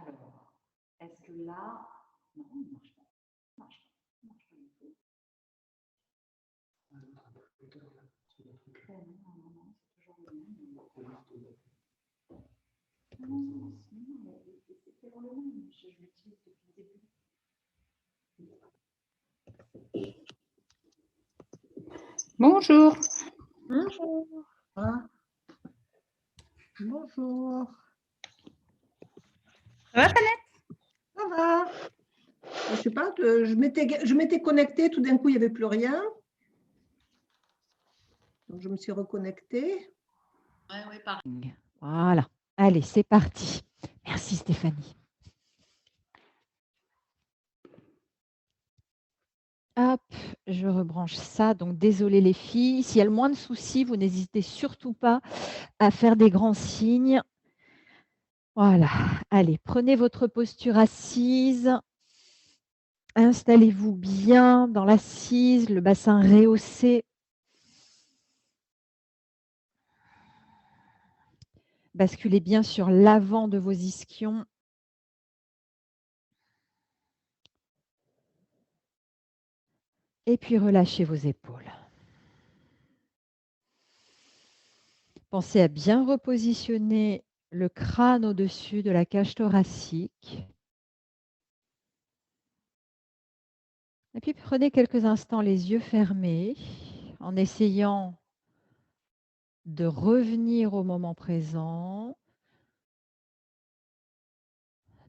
Alors, est-ce que là... Non, il ne marche pas. Il ne marche pas. Il ne marche pas du tout. Non, c'est toujours le même. Non, c'est toujours le même. Je l'utilise depuis le début. Bonjour. Bonjour. Ah. Bonjour. Ça va, Fanette? Ça va. Je ne sais pas, je m'étais connectée, tout d'un coup, il n'y avait plus rien. Donc, je me suis reconnectée. Oui, pareil. Voilà. Allez, c'est parti. Merci, Stéphanie. Hop, je rebranche ça. Donc, désolé les filles. S'il y a le moins de soucis, vous n'hésitez surtout pas à faire des grands signes. Voilà. Allez, prenez votre posture assise. Installez-vous bien dans l'assise, le bassin rehaussé. Basculez bien sur l'avant de vos ischions. Et puis, relâchez vos épaules. Pensez à bien repositionner le crâne au-dessus de la cage thoracique. Et puis, prenez quelques instants les yeux fermés en essayant de revenir au moment présent.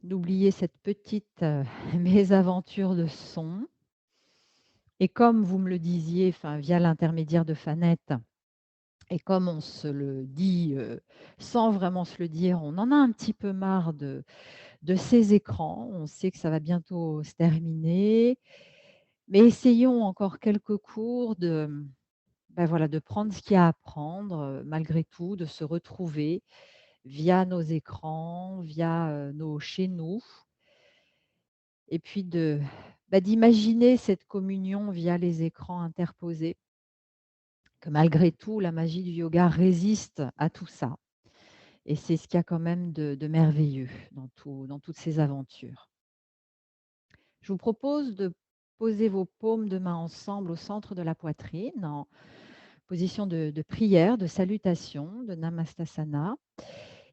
N'oubliez cette petite mésaventure de son. Et comme vous me le disiez, via l'intermédiaire de Fanette, et comme on se le dit sans vraiment se le dire, on en a un petit peu marre de ces écrans. On sait que ça va bientôt se terminer. Mais essayons encore quelques cours de prendre ce qu'il y a à prendre, malgré tout, de se retrouver via nos écrans, via chez nous. Et puis d'imaginer cette communion via les écrans interposés. Que malgré tout, la magie du yoga résiste à tout ça. Et c'est ce qu'il y a quand même de merveilleux dans toutes ces aventures. Je vous propose de poser vos paumes de main ensemble au centre de la poitrine, en position de prière, de salutation, de Namastasana.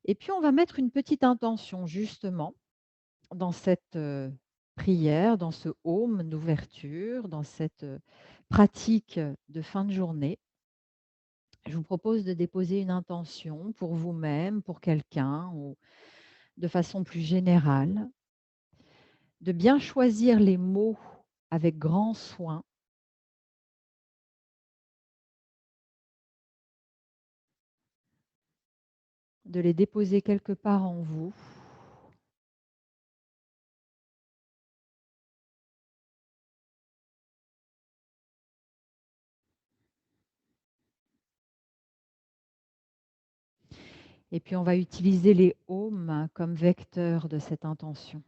Et puis, on va mettre une petite intention, justement, dans cette prière, dans ce home d'ouverture, dans cette pratique de fin de journée. Je vous propose de déposer une intention pour vous-même, pour quelqu'un, ou de façon plus générale, de bien choisir les mots avec grand soin, de les déposer quelque part en vous. Et puis, on va utiliser les ohms comme vecteur de cette intention.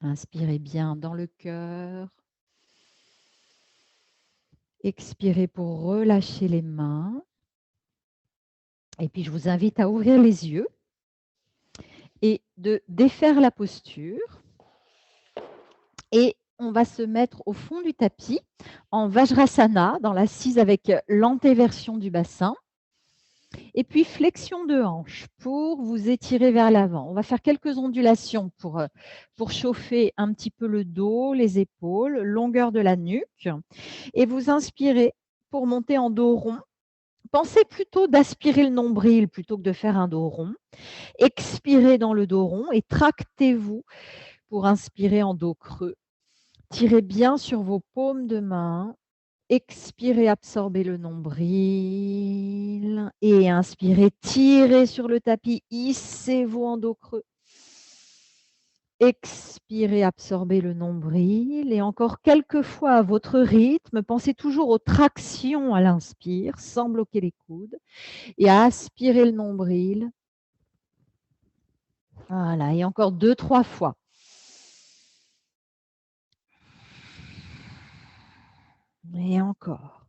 Inspirez bien dans le cœur. Expirez pour relâcher les mains. Et puis, je vous invite à ouvrir les yeux et de défaire la posture. Et on va se mettre au fond du tapis en Vajrasana, dans l'assise avec l'antéversion du bassin. Et puis, flexion de hanche pour vous étirer vers l'avant. On va faire quelques ondulations pour chauffer un petit peu le dos, les épaules, longueur de la nuque. Et vous inspirez pour monter en dos rond, Pensez plutôt d'aspirer le nombril plutôt que de faire un dos rond. Expirez dans le dos rond et tractez-vous pour inspirer en dos creux. Tirez bien sur vos paumes de main. Expirez, absorbez le nombril. Et inspirez, tirez sur le tapis, hissez-vous en dos creux. Expirez, absorbez le nombril. Et encore quelques fois à votre rythme, pensez toujours aux tractions à l'inspire, sans bloquer les coudes. Et à aspirer le nombril. Voilà, et encore 2-3 fois. Et encore.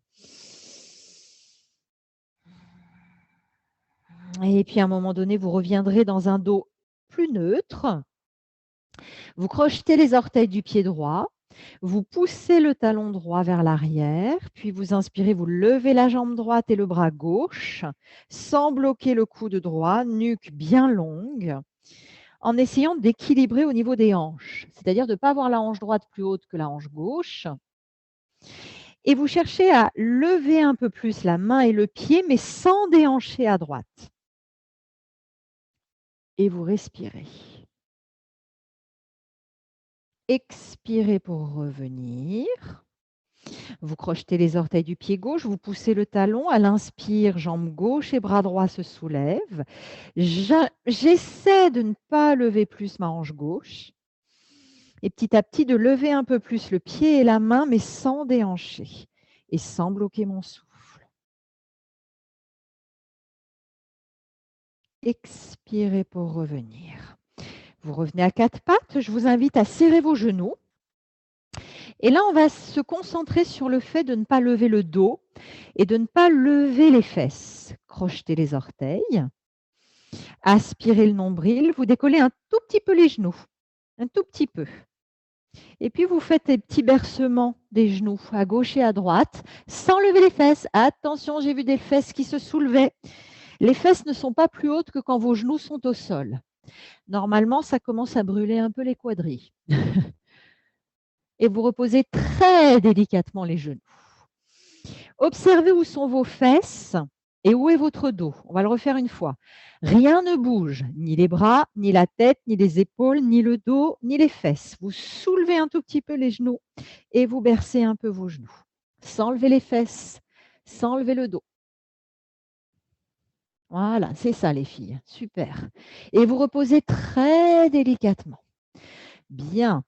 Et puis à un moment donné, vous reviendrez dans un dos plus neutre. Vous crochetez les orteils du pied droit. Vous poussez le talon droit vers l'arrière. Puis vous inspirez, vous levez la jambe droite et le bras gauche, sans bloquer le coude droit, nuque bien longue, en essayant d'équilibrer au niveau des hanches. C'est-à-dire de ne pas avoir la hanche droite plus haute que la hanche gauche. Et vous cherchez à lever un peu plus la main et le pied, mais sans déhancher à droite. Et vous respirez. Expirez pour revenir. Vous crochetez les orteils du pied gauche, vous poussez le talon. À l'inspire, jambe gauche et bras droit se soulèvent. J'essaie de ne pas lever plus ma hanche gauche. Et petit à petit, de lever un peu plus le pied et la main, mais sans déhancher et sans bloquer mon souffle. Expirez pour revenir. Vous revenez à quatre pattes. Je vous invite à serrer vos genoux. Et là, on va se concentrer sur le fait de ne pas lever le dos et de ne pas lever les fesses. Crochetez les orteils. Aspirez le nombril. Vous décollez un tout petit peu les genoux. Un tout petit peu. Et puis, vous faites des petits bercements des genoux à gauche et à droite sans lever les fesses. Attention, j'ai vu des fesses qui se soulevaient. Les fesses ne sont pas plus hautes que quand vos genoux sont au sol. Normalement, ça commence à brûler un peu les quadris. Et vous reposez très délicatement les genoux. Observez où sont vos fesses et où est votre dos. On va le refaire une fois. Rien ne bouge, ni les bras, ni la tête, ni les épaules, ni le dos, ni les fesses. Vous soulevez un tout petit peu les genoux et vous bercez un peu vos genoux. Sans lever les fesses, sans lever le dos. Voilà, c'est ça les filles. Super. Et vous reposez très délicatement. Bien.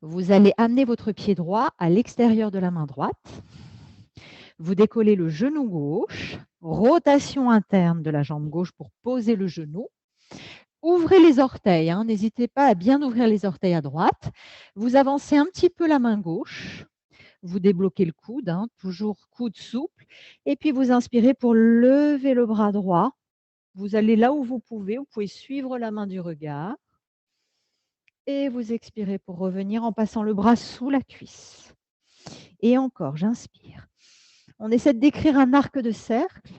Vous allez amener votre pied droit à l'extérieur de la main droite. Vous décollez le genou gauche, rotation interne de la jambe gauche pour poser le genou. Ouvrez les orteils, n'hésitez pas à bien ouvrir les orteils à droite. Vous avancez un petit peu la main gauche. Vous débloquez le coude, toujours coude souple. Et puis vous inspirez pour lever le bras droit. Vous allez là où vous pouvez suivre la main du regard. Et vous expirez pour revenir en passant le bras sous la cuisse. Et encore, j'inspire. On essaie d'écrire un arc de cercle.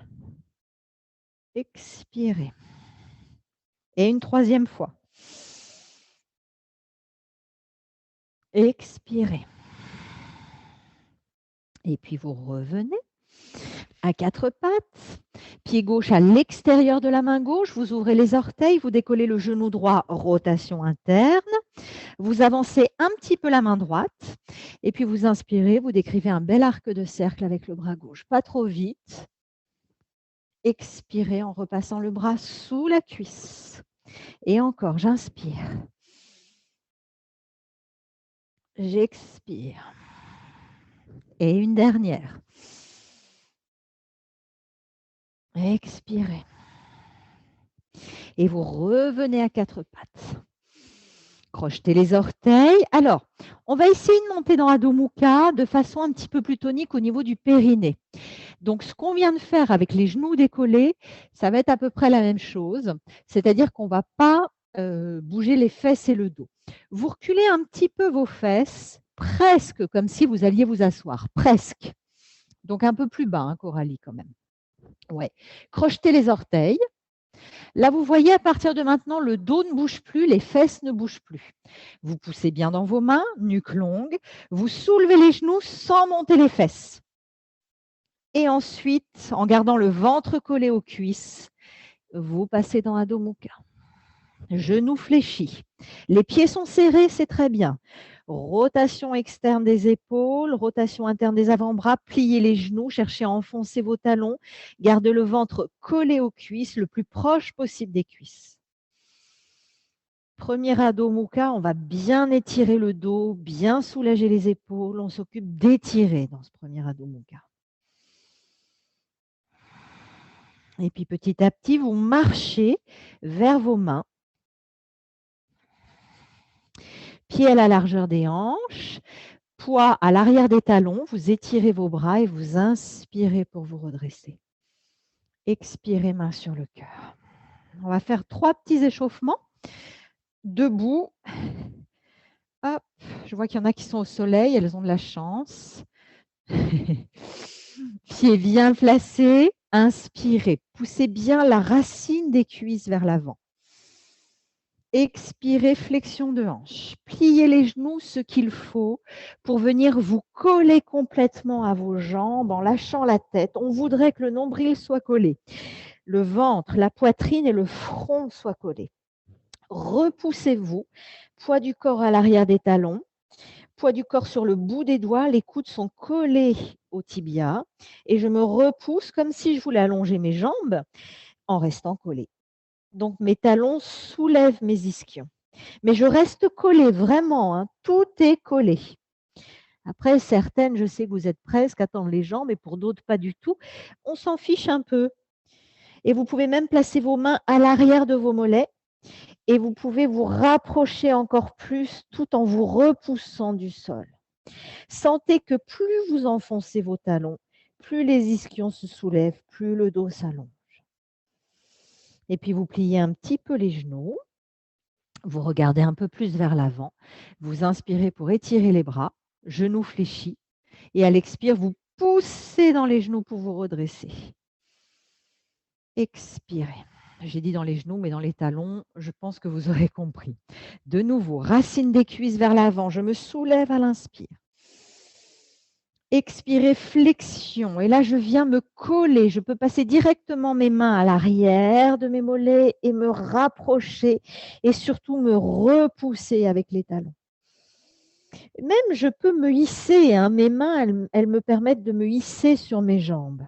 Expirez. Et une troisième fois. Expirez. Et puis vous revenez à quatre pattes. Pied gauche à l'extérieur de la main gauche. Vous ouvrez les orteils, vous décollez le genou droit, rotation interne. Vous avancez un petit peu la main droite. Et puis vous inspirez, vous décrivez un bel arc de cercle avec le bras gauche. Pas trop vite. Expirez en repassant le bras sous la cuisse. Et encore, j'inspire. J'expire. Et une dernière. Expirez. Et vous revenez à quatre pattes. Crochetez les orteils. Alors, on va essayer de monter dans Adho Mukha de façon un petit peu plus tonique au niveau du périnée. Donc, ce qu'on vient de faire avec les genoux décollés, ça va être à peu près la même chose. C'est-à-dire qu'on ne va pas bouger les fesses et le dos. Vous reculez un petit peu vos fesses, presque comme si vous alliez vous asseoir. Presque. Donc, un peu plus bas, Coralie, quand même. Ouais. Crochetez les orteils. Là, vous voyez, à partir de maintenant, le dos ne bouge plus, les fesses ne bougent plus. Vous poussez bien dans vos mains, nuque longue. Vous soulevez les genoux sans monter les fesses. Et ensuite, en gardant le ventre collé aux cuisses, vous passez dans Adho Mukha. Genoux fléchis. Les pieds sont serrés, c'est très bien. Rotation externe des épaules, rotation interne des avant-bras, pliez les genoux, cherchez à enfoncer vos talons, gardez le ventre collé aux cuisses, le plus proche possible des cuisses. Premier Adho Mukha, on va bien étirer le dos, bien soulager les épaules, on s'occupe d'étirer dans ce premier Adho Mukha. Et puis petit à petit, vous marchez vers vos mains. Pieds à la largeur des hanches, poids à l'arrière des talons, vous étirez vos bras et vous inspirez pour vous redresser. Expirez, main sur le cœur. On va faire 3 petits échauffements. Debout. Hop, je vois qu'il y en a qui sont au soleil, elles ont de la chance. Pieds bien placés, inspirez. Poussez bien la racine des cuisses vers l'avant. Expirez, flexion de hanche. Pliez les genoux ce qu'il faut pour venir vous coller complètement à vos jambes en lâchant la tête. On voudrait que le nombril soit collé. Le ventre, la poitrine et le front soient collés. Repoussez-vous. Poids du corps à l'arrière des talons. Poids du corps sur le bout des doigts. Les coudes sont collés au tibia. Et je me repousse comme si je voulais allonger mes jambes en restant collée. Donc, mes talons soulèvent mes ischions. Mais je reste collée, vraiment, hein, tout est collé. Après, certaines, je sais que vous êtes presque à tendre les jambes, et pour d'autres, pas du tout. On s'en fiche un peu. Et vous pouvez même placer vos mains à l'arrière de vos mollets, et vous pouvez vous rapprocher encore plus tout en vous repoussant du sol. Sentez que plus vous enfoncez vos talons, plus les ischions se soulèvent, plus le dos s'allonge. Et puis, vous pliez un petit peu les genoux. Vous regardez un peu plus vers l'avant. Vous inspirez pour étirer les bras, genoux fléchis. Et à l'expire, vous poussez dans les genoux pour vous redresser. Expirez. J'ai dit dans les genoux, mais dans les talons, je pense que vous aurez compris. De nouveau, racine des cuisses vers l'avant. Je me soulève à l'inspire. Expirez, flexion. Et là, je viens me coller. Je peux passer directement mes mains à l'arrière de mes mollets et me rapprocher et surtout me repousser avec les talons. Même, je peux me hisser. Hein. Mes mains, elles me permettent de me hisser sur mes jambes.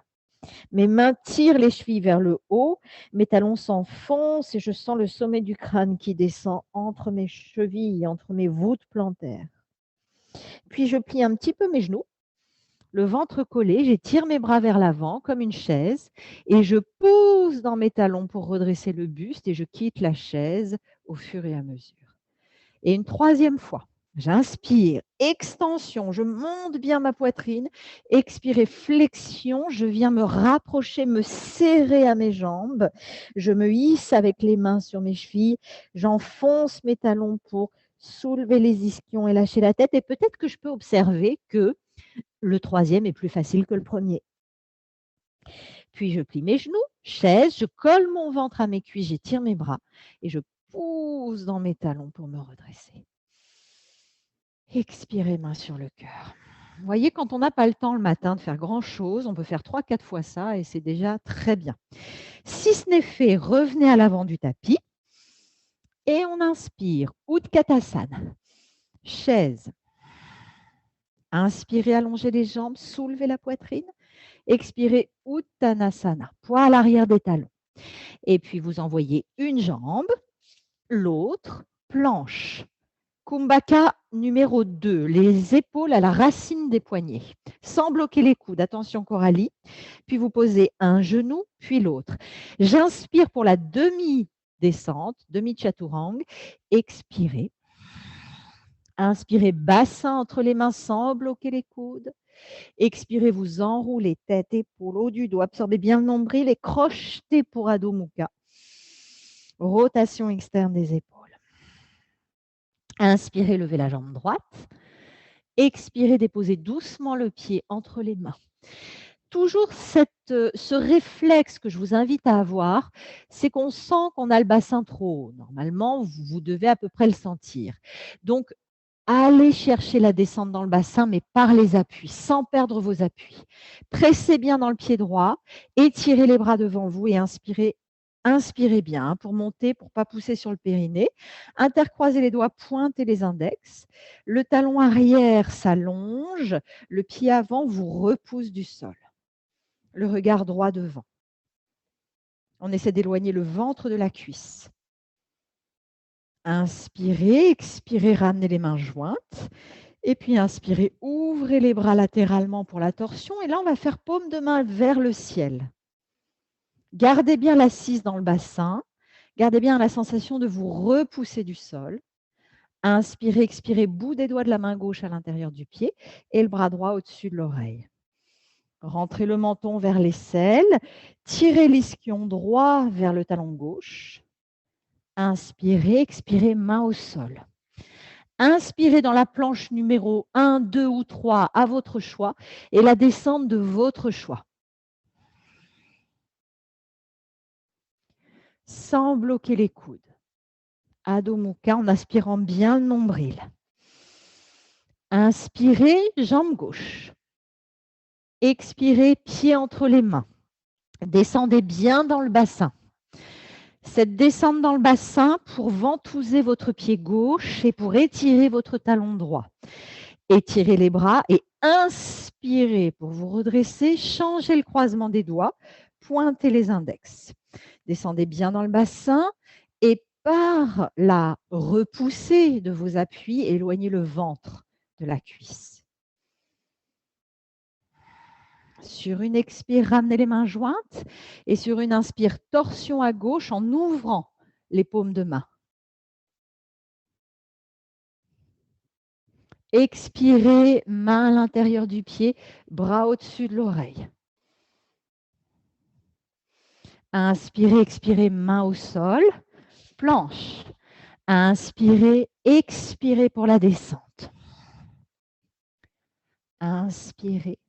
Mes mains tirent les chevilles vers le haut. Mes talons s'enfoncent et je sens le sommet du crâne qui descend entre mes chevilles, entre mes voûtes plantaires. Puis, je plie un petit peu mes genoux. Le ventre collé, j'étire mes bras vers l'avant comme une chaise et je pousse dans mes talons pour redresser le buste et je quitte la chaise au fur et à mesure. Et une troisième fois, j'inspire, extension, je monte bien ma poitrine, expirez, flexion, je viens me rapprocher, me serrer à mes jambes, je me hisse avec les mains sur mes chevilles, j'enfonce mes talons pour soulever les ischions et lâcher la tête et peut-être que je peux observer que le troisième est plus facile que le premier. Puis je plie mes genoux, chaise, je colle mon ventre à mes cuisses, j'étire mes bras et je pousse dans mes talons pour me redresser. Expirez, main sur le cœur. Vous voyez, quand on n'a pas le temps le matin de faire grand-chose, on peut faire 3-4 fois ça et c'est déjà très bien. Si ce n'est fait, revenez à l'avant du tapis et on inspire. Utkatasana, chaise. Inspirez, allongez les jambes, soulevez la poitrine. Expirez, Uttanasana, poids à l'arrière des talons. Et puis, vous envoyez une jambe, l'autre, planche. Kumbhaka numéro 2, les épaules à la racine des poignets, sans bloquer les coudes. Attention, Coralie. Puis, vous posez un genou, puis l'autre. J'inspire pour la demi-descente, demi-chaturanga. Expirez. Inspirez, bassin entre les mains sans bloquer les coudes. Expirez, vous enroulez tête, épaule, haut du dos. Absorbez bien le nombril et crochetez pour Adho Mukha. Rotation externe des épaules. Inspirez, levez la jambe droite. Expirez, déposez doucement le pied entre les mains. Toujours ce réflexe que je vous invite à avoir, c'est qu'on sent qu'on a le bassin trop haut. Normalement, vous devez à peu près le sentir. Donc, Allez chercher la descente dans le bassin, mais par les appuis, sans perdre vos appuis. Pressez bien dans le pied droit, étirez les bras devant vous et inspirez. Inspirez bien pour monter, pour ne pas pousser sur le périnée. Intercroisez les doigts, pointez les index. Le talon arrière s'allonge, le pied avant vous repousse du sol. Le regard droit devant. On essaie d'éloigner le ventre de la cuisse. Inspirez, expirez, ramenez les mains jointes. Et puis inspirez, ouvrez les bras latéralement pour la torsion. Et là, on va faire paume de main vers le ciel. Gardez bien l'assise dans le bassin. Gardez bien la sensation de vous repousser du sol. Inspirez, expirez, bout des doigts de la main gauche à l'intérieur du pied et le bras droit au-dessus de l'oreille. Rentrez le menton vers l'aisselle. Tirez l'ischion droit vers le talon gauche. Inspirez, expirez, main au sol. Inspirez dans la planche numéro 1, 2 ou 3 à votre choix et la descente de votre choix. Sans bloquer les coudes. Adho Mukha en aspirant bien le nombril. Inspirez, jambe gauche. Expirez, pied entre les mains. Descendez bien dans le bassin. Cette descente dans le bassin pour ventouser votre pied gauche et pour étirer votre talon droit. Étirez les bras et inspirez pour vous redresser. Changez le croisement des doigts. Pointez les index. Descendez bien dans le bassin et par la repoussée de vos appuis, éloignez le ventre de la cuisse. Sur une expire, ramenez les mains jointes et sur une inspire, torsion à gauche en ouvrant les paumes de main. Expirez, main à l'intérieur du pied, bras au-dessus de l'oreille. Inspirez, expirez, main au sol, planche. Inspirez, expirez pour la descente. Inspirez.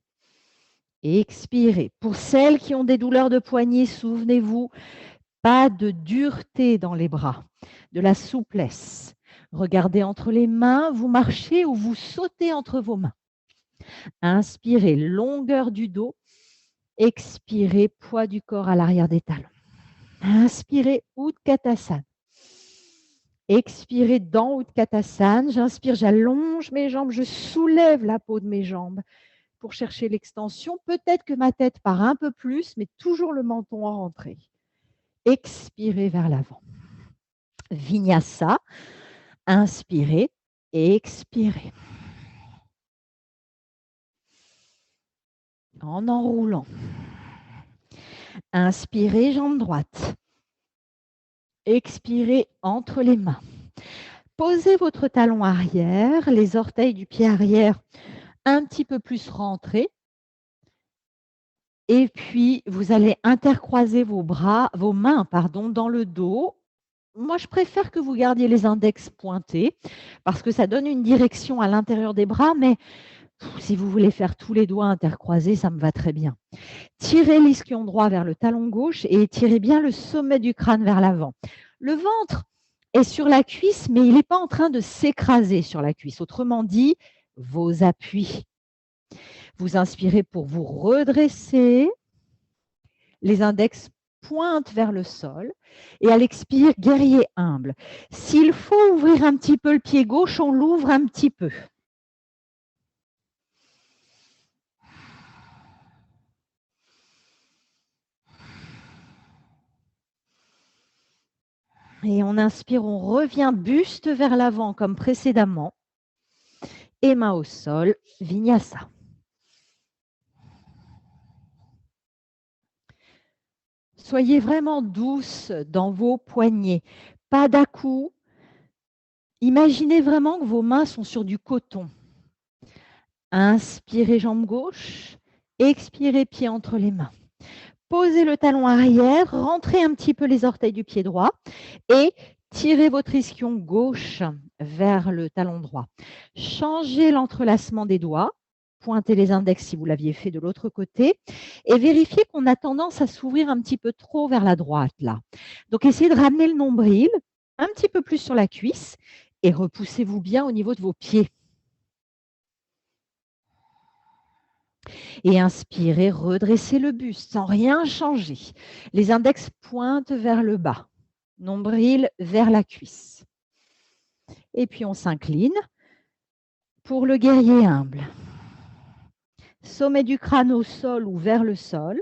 Expirez. Pour celles qui ont des douleurs de poignet, souvenez-vous, pas de dureté dans les bras, de la souplesse. Regardez entre les mains, vous marchez ou vous sautez entre vos mains. Inspirez, longueur du dos. Expirez, poids du corps à l'arrière des talons. Inspirez, Utkatasana. Expirez dans Utkatasana. J'inspire, j'allonge mes jambes, je soulève la peau de mes jambes pour chercher l'extension. Peut-être que ma tête part un peu plus, mais toujours le menton en rentrée. Expirez vers l'avant. Vinyasa. Inspirez et expirez. En enroulant. Inspirez, jambe droite. Expirez entre les mains. Posez votre talon arrière, les orteils du pied arrière un petit peu plus rentrés. Et puis, vous allez intercroiser vos mains dans le dos. Moi, je préfère que vous gardiez les index pointés parce que ça donne une direction à l'intérieur des bras, mais si vous voulez faire tous les doigts intercroisés, ça me va très bien. Tirez l'ischion droit vers le talon gauche et tirez bien le sommet du crâne vers l'avant. Le ventre est sur la cuisse, mais il n'est pas en train de s'écraser sur la cuisse. Autrement dit, vos appuis. Vous inspirez pour vous redresser. Les index pointent vers le sol. Et à l'expire, guerrier humble. S'il faut ouvrir un petit peu le pied gauche, on l'ouvre un petit peu. Et on inspire, on revient buste vers l'avant comme précédemment. Et main au sol, Vinyasa. Soyez vraiment douce dans vos poignets. Pas d'à-coups. Imaginez vraiment que vos mains sont sur du coton. Inspirez jambe gauche. Expirez pied entre les mains. Posez le talon arrière, rentrez un petit peu les orteils du pied droit et tirez votre ischion gauche vers le talon droit. Changez l'entrelacement des doigts, pointez les index si vous l'aviez fait de l'autre côté et vérifiez qu'on a tendance à s'ouvrir un petit peu trop vers la droite là. Donc essayez de ramener le nombril un petit peu plus sur la cuisse et repoussez-vous bien au niveau de vos pieds. Et inspirez, redressez le buste sans rien changer. Les index pointent vers le bas, nombril vers la cuisse. Et puis on s'incline pour le guerrier humble. Sommet du crâne au sol ou vers le sol,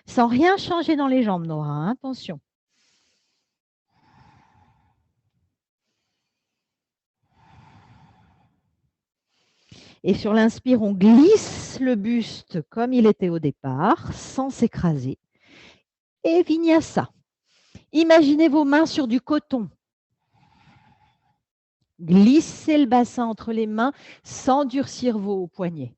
sans rien changer dans les jambes, Nora, hein, attention. Et sur l'inspire, on glisse le buste comme il était au départ, sans s'écraser. Et vinyasa. Imaginez vos mains sur du coton. Glissez le bassin entre les mains sans durcir vos poignets.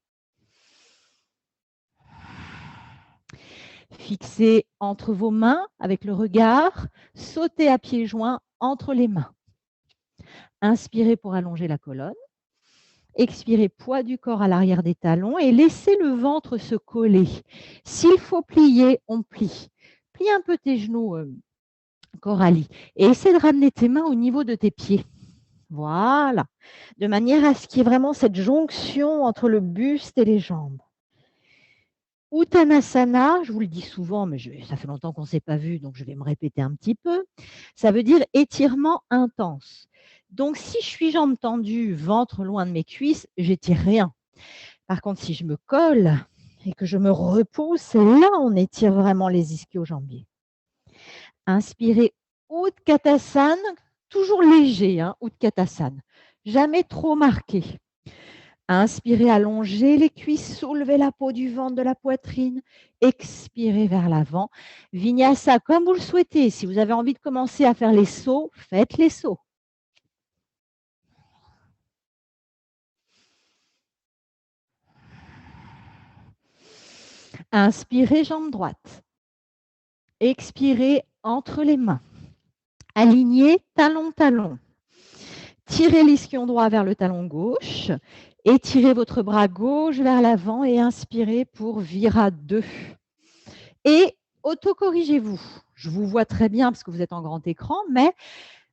Fixez entre vos mains avec le regard, sautez à pieds joints entre les mains. Inspirez pour allonger la colonne. Expirez, poids du corps à l'arrière des talons et laissez le ventre se coller. S'il faut plier, on plie. Plie un peu tes genoux, Coralie, et essaie de ramener tes mains au niveau de tes pieds. Voilà, de manière à ce qu'il y ait vraiment cette jonction entre le buste et les jambes. Uttanasana, je vous le dis souvent, mais ça fait longtemps qu'on ne s'est pas vu, donc je vais me répéter un petit peu. Ça veut dire étirement intense. Donc, si je suis jambes tendues, ventre loin de mes cuisses, j'étire rien. Par contre, si je me colle et que je me repousse, là, on étire vraiment les ischio-jambiers. Inspirez, Utkatasana, toujours léger, hein, Utkatasana, jamais trop marqué. Inspirez, allongez les cuisses, soulevez la peau du ventre de la poitrine. Expirez vers l'avant. Vinyasa, comme vous le souhaitez. Si vous avez envie de commencer à faire les sauts, faites les sauts. Inspirez, jambe droite. Expirez, entre les mains. Alignez, talon-talon. Tirez l'ischion droit vers le talon gauche. Étirez votre bras gauche vers l'avant et inspirez pour Vira 2. Et autocorrigez-vous. Je vous vois très bien parce que vous êtes en grand écran, mais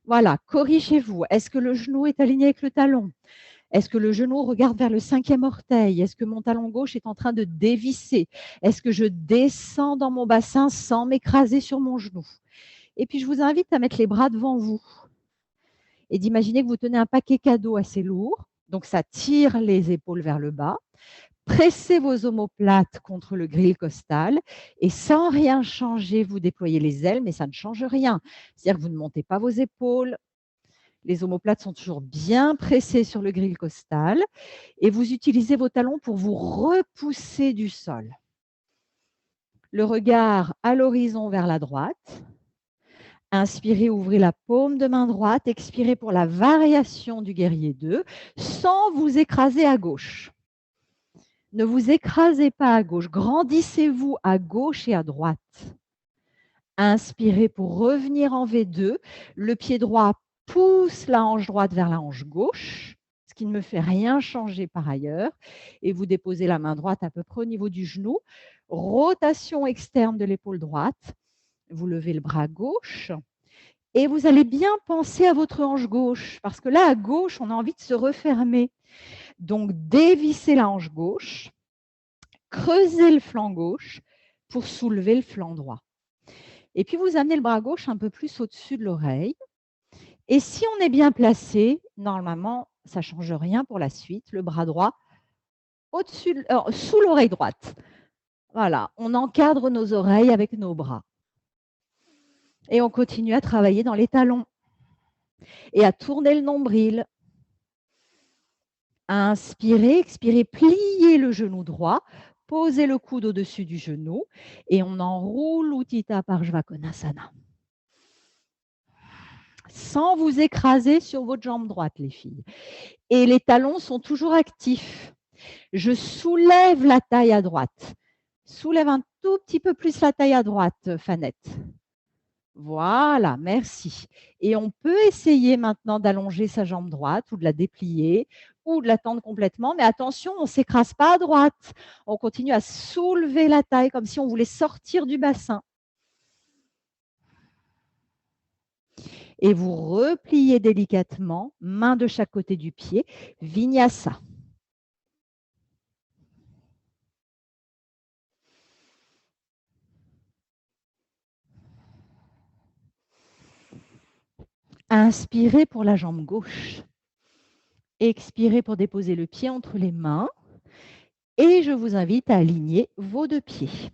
voilà, corrigez-vous. Est-ce que le genou est aligné avec le talon? Est-ce que le genou regarde vers le 5e orteil? Est-ce que mon talon gauche est en train de dévisser? Est-ce que je descends dans mon bassin sans m'écraser sur mon genou? Et puis, je vous invite à mettre les bras devant vous et d'imaginer que vous tenez un paquet cadeau assez lourd. Donc, ça tire les épaules vers le bas. Pressez vos omoplates contre le grille costal et sans rien changer, vous déployez les ailes, mais ça ne change rien. C'est-à-dire que vous ne montez pas vos épaules. Les omoplates sont toujours bien pressées sur le grille costal et vous utilisez vos talons pour vous repousser du sol. Le regard à l'horizon vers la droite. Inspirez, ouvrez la paume de main droite. Expirez pour la variation du guerrier 2 sans vous écraser à gauche. Ne vous écrasez pas à gauche. Grandissez-vous à gauche et à droite. Inspirez pour revenir en V2. Le pied droit pousse la hanche droite vers la hanche gauche, ce qui ne me fait rien changer par ailleurs. Et vous déposez la main droite à peu près au niveau du genou. Rotation externe de l'épaule droite. Vous levez le bras gauche. Et vous allez bien penser à votre hanche gauche, parce que là, à gauche, on a envie de se refermer. Donc, dévissez la hanche gauche, creusez le flanc gauche pour soulever le flanc droit. Et puis, vous amenez le bras gauche un peu plus au-dessus de l'oreille. Et si on est bien placé, normalement, ça ne change rien pour la suite. Le bras droit sous l'oreille droite. Voilà, on encadre nos oreilles avec nos bras. Et on continue à travailler dans les talons et à tourner le nombril. Inspirez, expirez, pliez le genou droit, posez le coude au-dessus du genou et on enroule Utthita Parshvakonasana. Sans vous écraser sur votre jambe droite, les filles. Et les talons sont toujours actifs. Je soulève la taille à droite. Soulève un tout petit peu plus la taille à droite, Fanette. Voilà, merci. Et on peut essayer maintenant d'allonger sa jambe droite ou de la déplier ou de la tendre complètement. Mais attention, on ne s'écrase pas à droite. On continue à soulever la taille comme si on voulait sortir du bassin. Et vous repliez délicatement, main de chaque côté du pied, Vinyasa. Inspirez pour la jambe gauche. Expirez pour déposer le pied entre les mains. Et je vous invite à aligner vos deux pieds.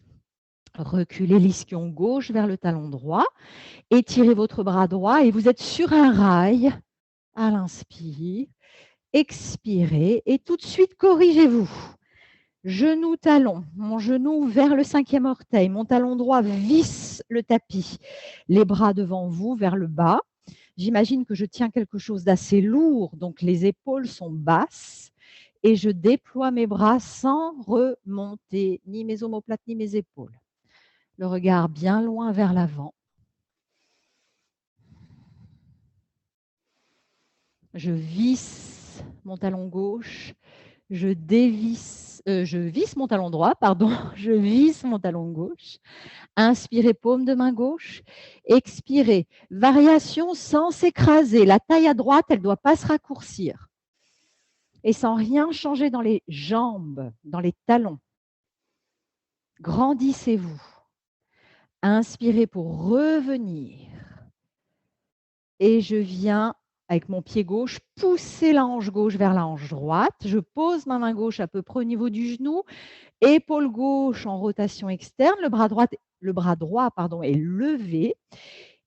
Reculez l'ischion gauche vers le talon droit. Étirez votre bras droit et vous êtes sur un rail à l'inspire. Expirez et tout de suite corrigez-vous. Genou, talon, mon genou vers le 5e orteil, mon talon droit visse le tapis, les bras devant vous vers le bas. J'imagine que je tiens quelque chose d'assez lourd, donc les épaules sont basses et je déploie mes bras sans remonter ni mes omoplates ni mes épaules. Le regard bien loin vers l'avant. Je visse mon talon gauche, je visse mon talon droit, pardon, je visse mon talon gauche. Inspirez, paume de main gauche. Expirez, variation sans s'écraser. La taille à droite, elle ne doit pas se raccourcir. Et sans rien changer dans les jambes, dans les talons. Grandissez-vous. Inspirez pour revenir. Et je viens, avec mon pied gauche, pousser la hanche gauche vers la hanche droite. Je pose ma main gauche à peu près au niveau du genou. Épaule gauche en rotation externe. Le bras droit est levé.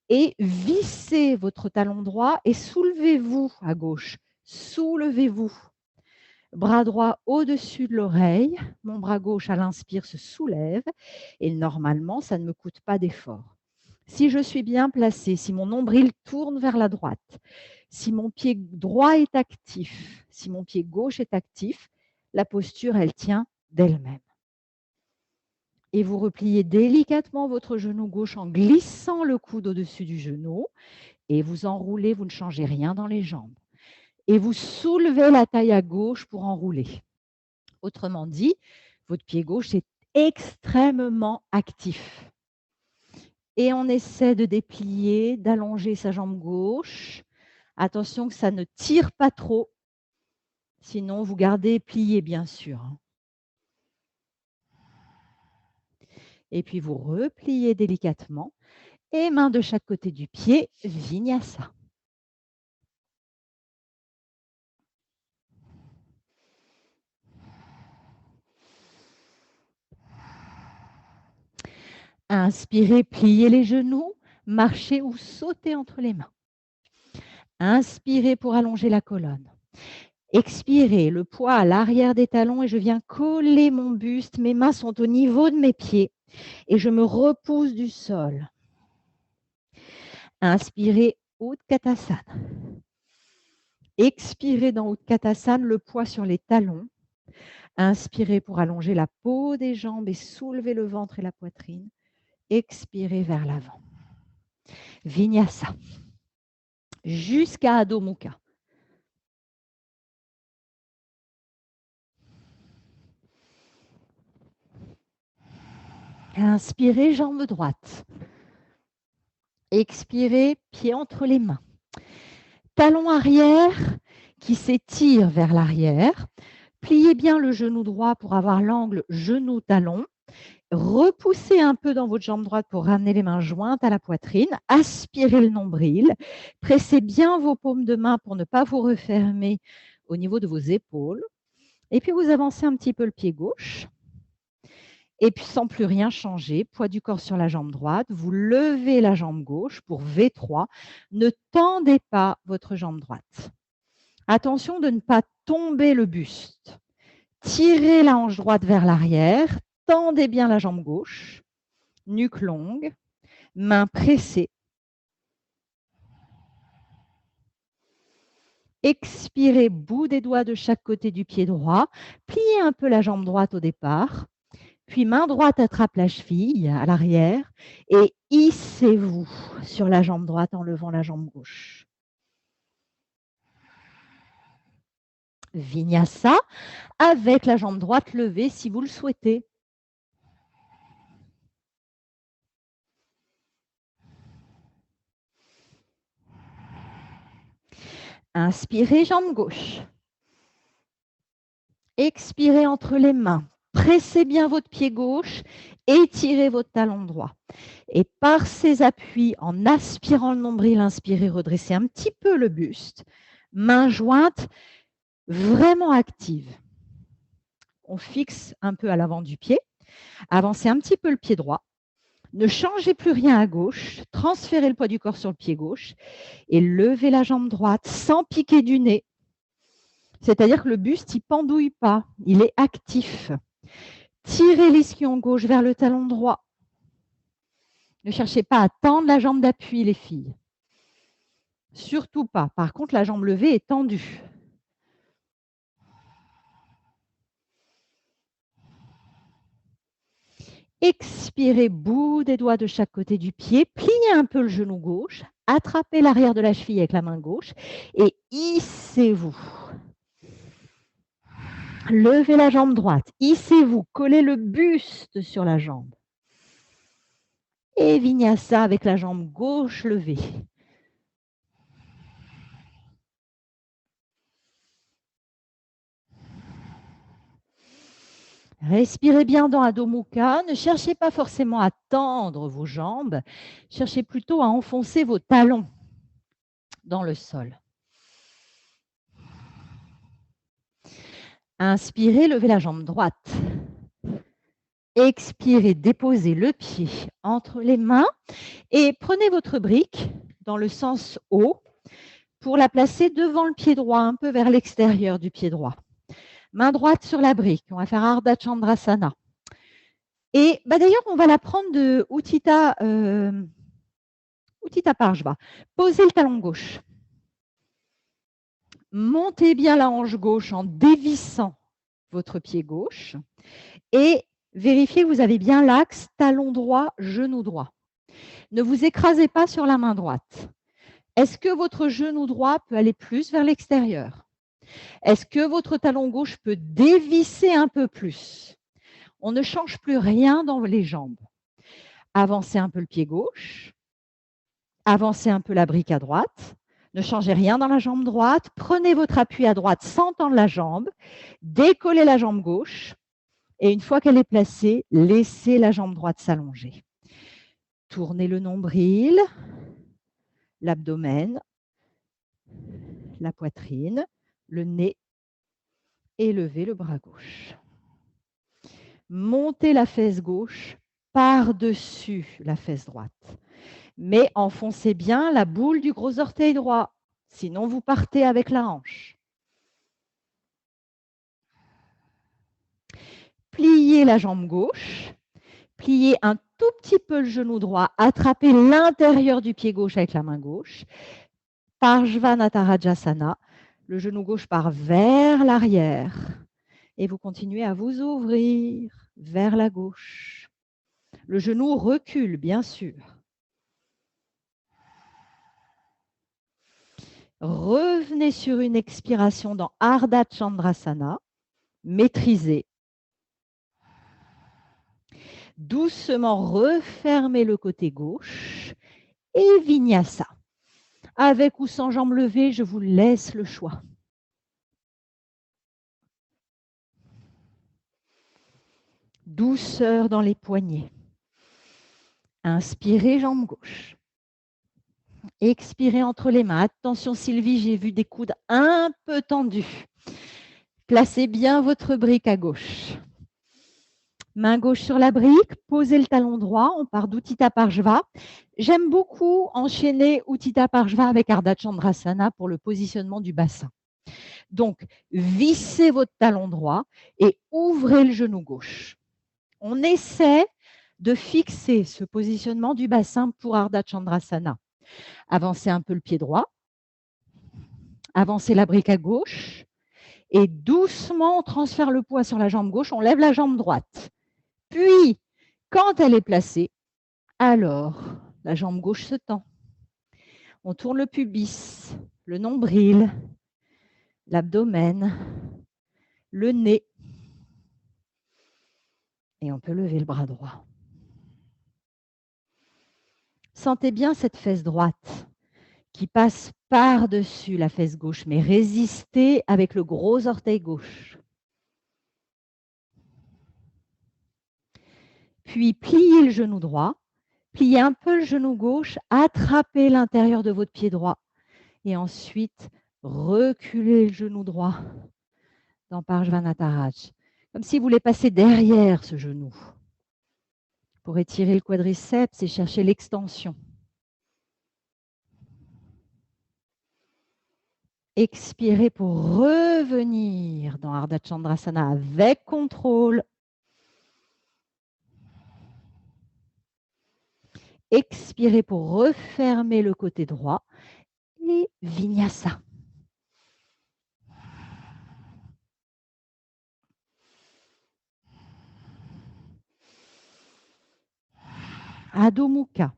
Et vissez votre talon droit et soulevez-vous à gauche. Soulevez-vous. Bras droit au-dessus de l'oreille. Mon bras gauche à l'inspire se soulève. Et normalement, ça ne me coûte pas d'effort. Si je suis bien placée, si mon nombril tourne vers la droite, si mon pied droit est actif, si mon pied gauche est actif, la posture, elle tient d'elle-même. Et vous repliez délicatement votre genou gauche en glissant le coude au-dessus du genou et vous enroulez, vous ne changez rien dans les jambes. Et vous soulevez la taille à gauche pour enrouler. Autrement dit, votre pied gauche est extrêmement actif. Et on essaie de déplier, d'allonger sa jambe gauche. Attention que ça ne tire pas trop. Sinon, vous gardez plié, bien sûr. Et puis, vous repliez délicatement. Et main de chaque côté du pied, Vinyasa. Inspirez, pliez les genoux, marchez ou sautez entre les mains. Inspirez pour allonger la colonne. Expirez, le poids à l'arrière des talons et je viens coller mon buste. Mes mains sont au niveau de mes pieds et je me repousse du sol. Inspirez, Utkatasana. Expirez dans Utkatasana, le poids sur les talons. Inspirez pour allonger la peau des jambes et soulever le ventre et la poitrine. Expirez vers l'avant. Vinyasa. Jusqu'à Adho Mukha. Inspirez, jambe droite. Expirez, pied entre les mains. Talon arrière qui s'étire vers l'arrière. Pliez bien le genou droit pour avoir l'angle genou-talon. Repoussez un peu dans votre jambe droite pour ramener les mains jointes à la poitrine. Aspirez le nombril. Pressez bien vos paumes de main pour ne pas vous refermer au niveau de vos épaules. Et puis, vous avancez un petit peu le pied gauche. Et puis, sans plus rien changer, poids du corps sur la jambe droite, vous levez la jambe gauche pour V3. Ne tendez pas votre jambe droite. Attention de ne pas tomber le buste. Tirez la hanche droite vers l'arrière. Tendez bien la jambe gauche. Nuque longue. Mains pressées. Expirez, bout des doigts de chaque côté du pied droit. Pliez un peu la jambe droite au départ. Puis main droite attrape la cheville à l'arrière et hissez-vous sur la jambe droite en levant la jambe gauche. Vinyasa avec la jambe droite levée si vous le souhaitez. Inspirez, jambe gauche. Expirez entre les mains. Pressez bien votre pied gauche, étirez votre talon droit. Et par ces appuis, en aspirant le nombril, inspirez, redressez un petit peu le buste, main jointe, vraiment active. On fixe un peu à l'avant du pied, avancez un petit peu le pied droit, ne changez plus rien à gauche, transférez le poids du corps sur le pied gauche et levez la jambe droite sans piquer du nez. C'est-à-dire que le buste, il ne pendouille pas, il est actif. Tirez l'ischio gauche vers le talon droit. Ne cherchez pas à tendre la jambe d'appui, les filles. Surtout pas. Par contre, la jambe levée est tendue. Expirez, bout des doigts de chaque côté du pied. Pliez un peu le genou gauche. Attrapez l'arrière de la cheville avec la main gauche et hissez-vous. Levez la jambe droite. Hissez-vous. Collez le buste sur la jambe. Et vinyasa avec la jambe gauche levée. Respirez bien dans Adho Mukha. Ne cherchez pas forcément à tendre vos jambes. Cherchez plutôt à enfoncer vos talons dans le sol. Inspirez, levez la jambe droite. Expirez, déposez le pied entre les mains et prenez votre brique dans le sens haut pour la placer devant le pied droit, un peu vers l'extérieur du pied droit. Main droite sur la brique. On va faire Ardha Chandrasana. Et d'ailleurs, on va la prendre de Utthita Parshva. Posez le talon gauche. Montez bien la hanche gauche en dévissant votre pied gauche et vérifiez que vous avez bien l'axe talon droit, genou droit. Ne vous écrasez pas sur la main droite. Est-ce que votre genou droit peut aller plus vers l'extérieur? Est-ce que votre talon gauche peut dévisser un peu plus? On ne change plus rien dans les jambes. Avancez un peu le pied gauche. Avancez un peu la brique à droite. Ne changez rien dans la jambe droite. Prenez votre appui à droite sans tendre la jambe. Décollez la jambe gauche. Et une fois qu'elle est placée, laissez la jambe droite s'allonger. Tournez le nombril, l'abdomen, la poitrine, le nez et levez le bras gauche. Montez la fesse gauche par-dessus la fesse droite. Mais enfoncez bien la boule du gros orteil droit, sinon vous partez avec la hanche. Pliez la jambe gauche, pliez un tout petit peu le genou droit, attrapez l'intérieur du pied gauche avec la main gauche. Parshvanatharajasana, le genou gauche part vers l'arrière et vous continuez à vous ouvrir vers la gauche. Le genou recule, bien sûr. Revenez sur une expiration dans Ardha Chandrasana, maîtrisez. Doucement refermez le côté gauche et vinyasa. Avec ou sans jambes levées, je vous laisse le choix. Douceur dans les poignets. Inspirez, jambe gauche. Expirez entre les mains. Attention Sylvie, j'ai vu des coudes un peu tendus. Placez bien votre brique à gauche. Main gauche sur la brique, posez le talon droit, on part d'Utthita Parshva. J'aime beaucoup enchaîner Utthita Parshva avec Ardha Chandrasana pour le positionnement du bassin. Donc, vissez votre talon droit et ouvrez le genou gauche. On essaie de fixer ce positionnement du bassin pour Ardha Chandrasana. Avancez un peu le pied droit, avancez la brique à gauche et doucement on transfère le poids sur la jambe gauche, on lève la jambe droite. Puis, quand elle est placée, alors la jambe gauche se tend. On tourne le pubis, le nombril, l'abdomen, le nez. Et on peut lever le bras droit. Sentez bien cette fesse droite qui passe par-dessus la fesse gauche, mais résistez avec le gros orteil gauche. Puis, pliez le genou droit, pliez un peu le genou gauche, attrapez l'intérieur de votre pied droit. Et ensuite, reculez le genou droit dans Parsvanatharaj. Comme si vous voulez passer derrière ce genou pour étirer le quadriceps et chercher l'extension. Expirez pour revenir dans Ardha Chandrasana avec contrôle. Expirez pour refermer le côté droit et Vinyasa. Adho Mukha.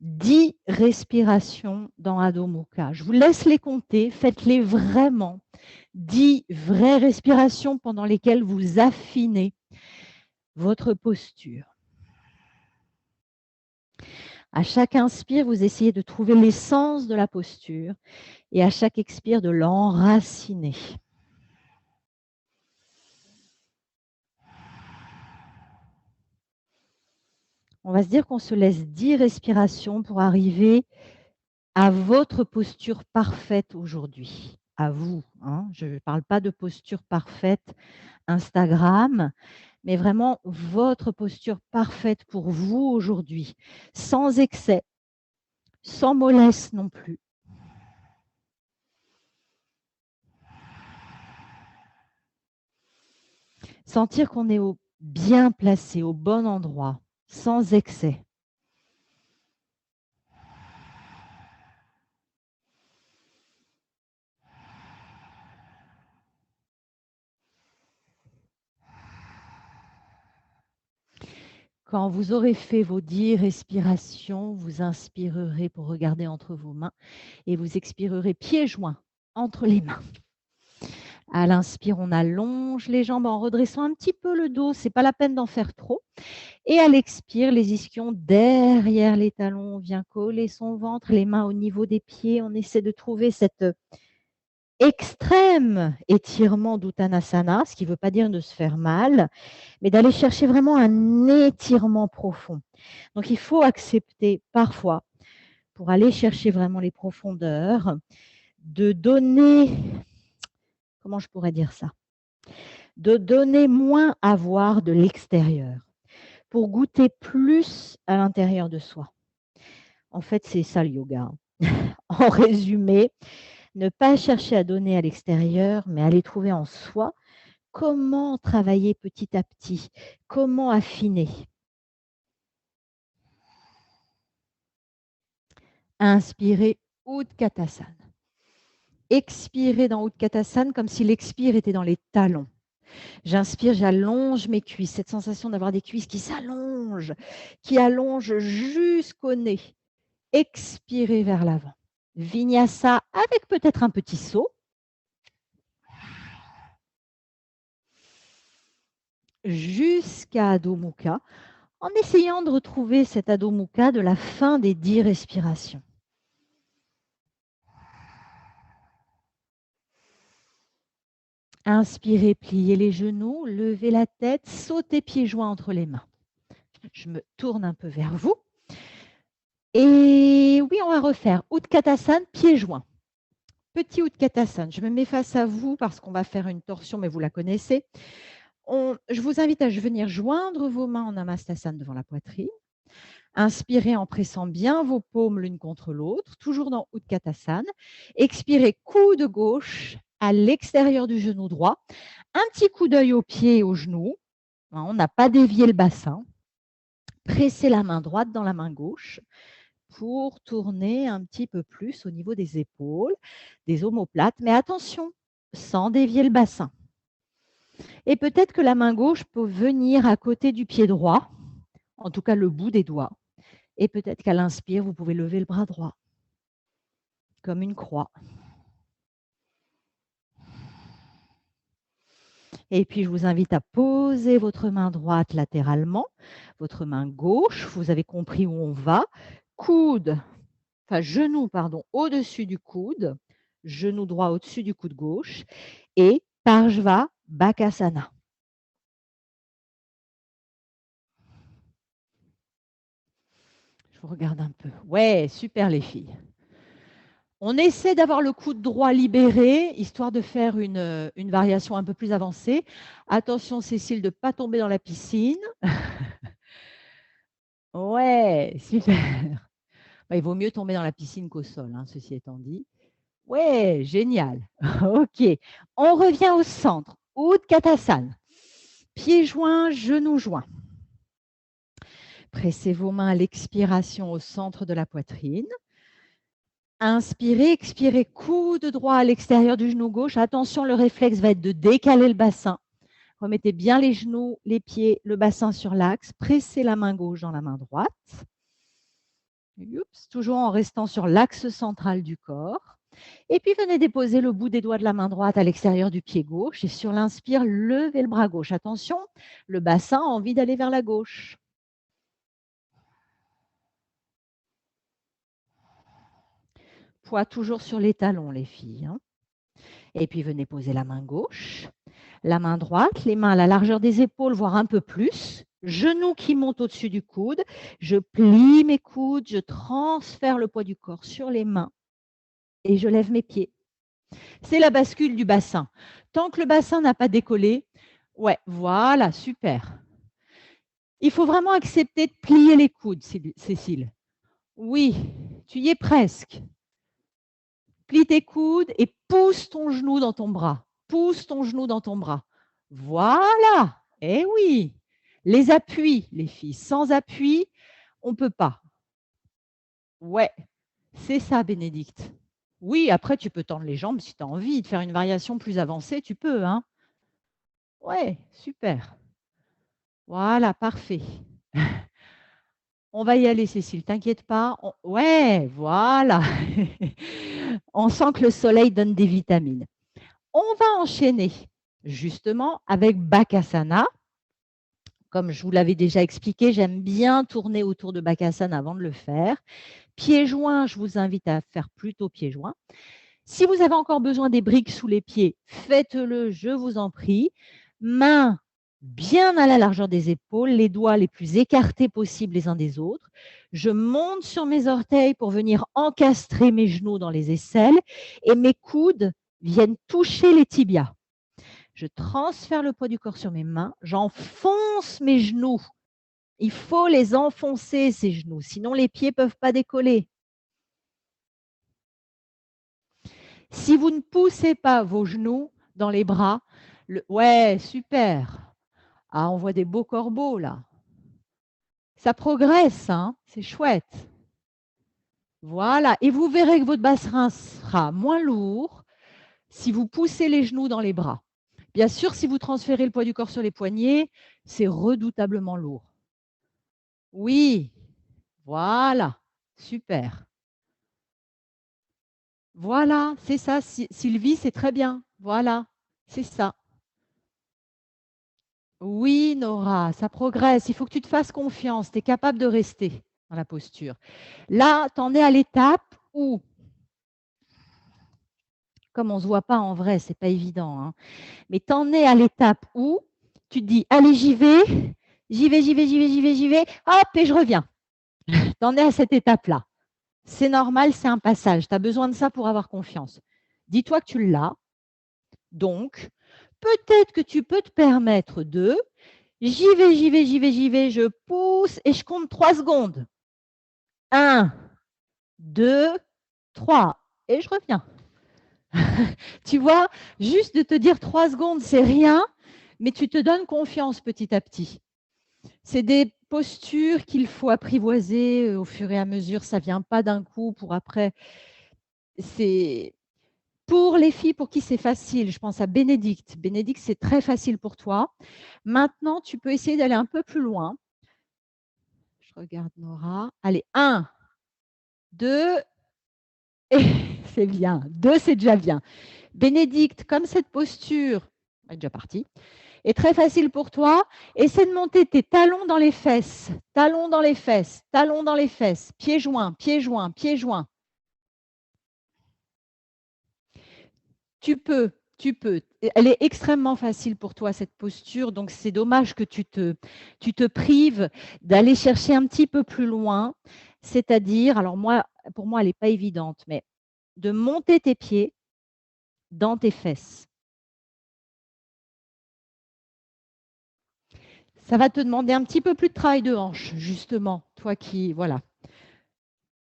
10 respirations dans Adho Mukha. Je vous laisse les compter, faites-les vraiment. 10 vraies respirations pendant lesquelles vous affinez votre posture. À chaque inspire, vous essayez de trouver l'essence de la posture et à chaque expire, de l'enraciner. On va se dire qu'on se laisse 10 respirations pour arriver à votre posture parfaite aujourd'hui. À vous. Hein. Je ne parle pas de posture parfaite Instagram, mais vraiment votre posture parfaite pour vous aujourd'hui, sans excès, sans mollesse non plus. Sentir qu'on est bien placé, au bon endroit, sans excès. Quand vous aurez fait vos 10 respirations, vous inspirerez pour regarder entre vos mains et vous expirerez pieds joints entre les mains. À l'inspire, on allonge les jambes en redressant un petit peu le dos. Ce n'est pas la peine d'en faire trop. Et à l'expire, les ischions derrière les talons. On vient coller son ventre, les mains au niveau des pieds. On essaie de trouver cet extrême étirement d'Uttanasana, ce qui ne veut pas dire de se faire mal, mais d'aller chercher vraiment un étirement profond. Donc, il faut accepter parfois, pour aller chercher vraiment les profondeurs, de donner, comment je pourrais dire ça, de donner moins à voir de l'extérieur pour goûter plus à l'intérieur de soi. En fait, c'est ça le yoga. En résumé, ne pas chercher à donner à l'extérieur, mais aller trouver en soi comment travailler petit à petit, comment affiner. Inspirez Utkatasana. Expirez dans Utkatasana comme si l'expire était dans les talons. J'inspire, j'allonge mes cuisses. Cette sensation d'avoir des cuisses qui s'allongent, qui allongent jusqu'au nez. Expirez vers l'avant. Vinyasa avec peut-être un petit saut. Jusqu'à Adho Mukha, en essayant de retrouver cet Adho Mukha de la fin des 10 respirations. Inspirez, pliez les genoux, levez la tête, sautez pieds joints entre les mains. Je me tourne un peu vers vous. Et oui, on va refaire Utkatasana, pieds joints. Petit Utkatasana, je me mets face à vous parce qu'on va faire une torsion, mais vous la connaissez. Je vous invite à venir joindre vos mains en Namastasana devant la poitrine. Inspirez en pressant bien vos paumes l'une contre l'autre, toujours dans Utkatasana. Expirez, coude gauche à l'extérieur du genou droit. Un petit coup d'œil au pied et au genou. On n'a pas dévié le bassin. Pressez la main droite dans la main gauche pour tourner un petit peu plus au niveau des épaules, des omoplates. Mais attention, sans dévier le bassin. Et peut-être que la main gauche peut venir à côté du pied droit, en tout cas le bout des doigts. Et peut-être qu'à l'inspire, vous pouvez lever le bras droit, comme une croix. Et puis, je vous invite à poser votre main droite latéralement, votre main gauche, vous avez compris où on va, genou, au-dessus du coude, genou droit au-dessus du coude gauche, et Parshva Bakasana. vous regarde un peu. Ouais, super les filles. On essaie d'avoir le coude droit libéré, histoire de faire une variation un peu plus avancée. Attention, Cécile, de ne pas tomber dans la piscine. Ouais, super. Bah, il vaut mieux tomber dans la piscine qu'au sol, hein, ceci étant dit. Ouais, génial. OK. On revient au centre. Utkatasana. Pieds joints, genoux joints. Pressez vos mains à l'expiration au centre de la poitrine. Inspirez, expirez, coude droit à l'extérieur du genou gauche. Attention, le réflexe va être de décaler le bassin. Remettez bien les genoux, les pieds, le bassin sur l'axe. Pressez la main gauche dans la main droite. Oups, toujours en restant sur l'axe central du corps. Et puis, venez déposer le bout des doigts de la main droite à l'extérieur du pied gauche. Et sur l'inspire, levez le bras gauche. Attention, le bassin a envie d'aller vers la gauche. Poids toujours sur les talons, les filles. Et puis, venez poser la main gauche. La main droite, les mains à la largeur des épaules, voire un peu plus. Genoux qui montent au-dessus du coude. Je plie mes coudes, je transfère le poids du corps sur les mains et je lève mes pieds. C'est la bascule du bassin. Tant que le bassin n'a pas décollé, ouais, voilà, super. Il faut vraiment accepter de plier les coudes, Cécile. Oui, tu y es presque. Plie tes coudes et pousse ton genou dans ton bras. Pousse ton genou dans ton bras. Voilà. Eh oui. Les appuis, les filles. Sans appui, on ne peut pas. Ouais, c'est ça, Bénédicte. Oui, après, tu peux tendre les jambes si tu as envie de faire une variation plus avancée, tu peux. Hein. Ouais, super. Voilà, parfait. On va y aller, Cécile, t'inquiète pas. Ouais, voilà. On sent que le soleil donne des vitamines. On va enchaîner justement avec Bakasana. Comme je vous l'avais déjà expliqué, j'aime bien tourner autour de Bakasana avant de le faire. Pieds joints, je vous invite à faire plutôt pieds joints. Si vous avez encore besoin des briques sous les pieds, faites-le, je vous en prie. Mains bien à la largeur des épaules, les doigts les plus écartés possibles les uns des autres. Je monte sur mes orteils pour venir encastrer mes genoux dans les aisselles et mes coudes viennent toucher les tibias. Je transfère le poids du corps sur mes mains, j'enfonce mes genoux. Il faut les enfoncer, ces genoux, sinon les pieds ne peuvent pas décoller. Si vous ne poussez pas vos genoux dans les bras, ouais, super. Ah, on voit des beaux corbeaux là. Ça progresse, hein, c'est chouette. Voilà, et vous verrez que votre bassin sera moins lourd si vous poussez les genoux dans les bras. Bien sûr, si vous transférez le poids du corps sur les poignets, c'est redoutablement lourd. Oui, voilà, super. Voilà, c'est ça, Sylvie, c'est très bien. Voilà, c'est ça. Oui, Nora, ça progresse. Il faut que tu te fasses confiance. Tu es capable de rester dans la posture. Là, tu en es à l'étape où, comme on ne se voit pas en vrai, ce n'est pas évident, hein, mais tu en es à l'étape où tu te dis, allez, j'y vais, j'y vais, j'y vais, j'y vais, j'y vais, j'y vais, hop, et je reviens. Tu en es à cette étape-là. C'est normal, c'est un passage. Tu as besoin de ça pour avoir confiance. Dis-toi que tu l'as. Donc, peut-être que tu peux te permettre de j'y vais, j'y vais, j'y vais, j'y vais, je pousse et je compte 3 secondes. 1, 2, 3 et je reviens. Tu vois, juste de te dire 3 secondes, c'est rien, mais tu te donnes confiance petit à petit. C'est des postures qu'il faut apprivoiser au fur et à mesure. Ça ne vient pas d'un coup pour après. C'est pour les filles pour qui c'est facile. Je pense à Bénédicte. Bénédicte, c'est très facile pour toi. Maintenant, tu peux essayer d'aller un peu plus loin. Je regarde Nora. Allez, 1, 2, et c'est bien. 2, c'est déjà bien. Bénédicte, comme cette posture est déjà partie, est très facile pour toi, essaie de monter tes talons dans les fesses, talons dans les fesses, talons dans les fesses, pieds joints, pieds joints, pieds joints. Tu peux tu peux. Elle est extrêmement facile pour toi, cette posture, donc c'est dommage que tu te prives d'aller chercher un petit peu plus loin, c'est-à-dire, alors moi, pour moi, elle n'est pas évidente, mais de monter tes pieds dans tes fesses. Ça va te demander un petit peu plus de travail de hanche, justement, toi qui, voilà.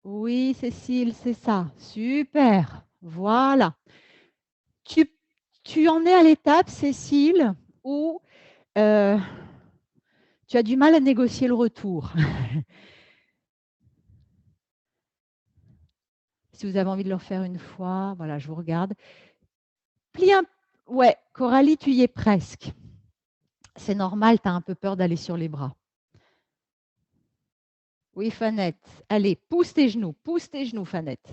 Oui, Cécile, c'est ça. Super. Voilà. Tu en es à l'étape, Cécile, où tu as du mal à négocier le retour. Si vous avez envie de le refaire une fois, voilà, je vous regarde. Plie un... Ouais, Coralie, tu y es presque. C'est normal, tu as un peu peur d'aller sur les bras. Oui, Fanette. Allez, pousse tes genoux, Fanette.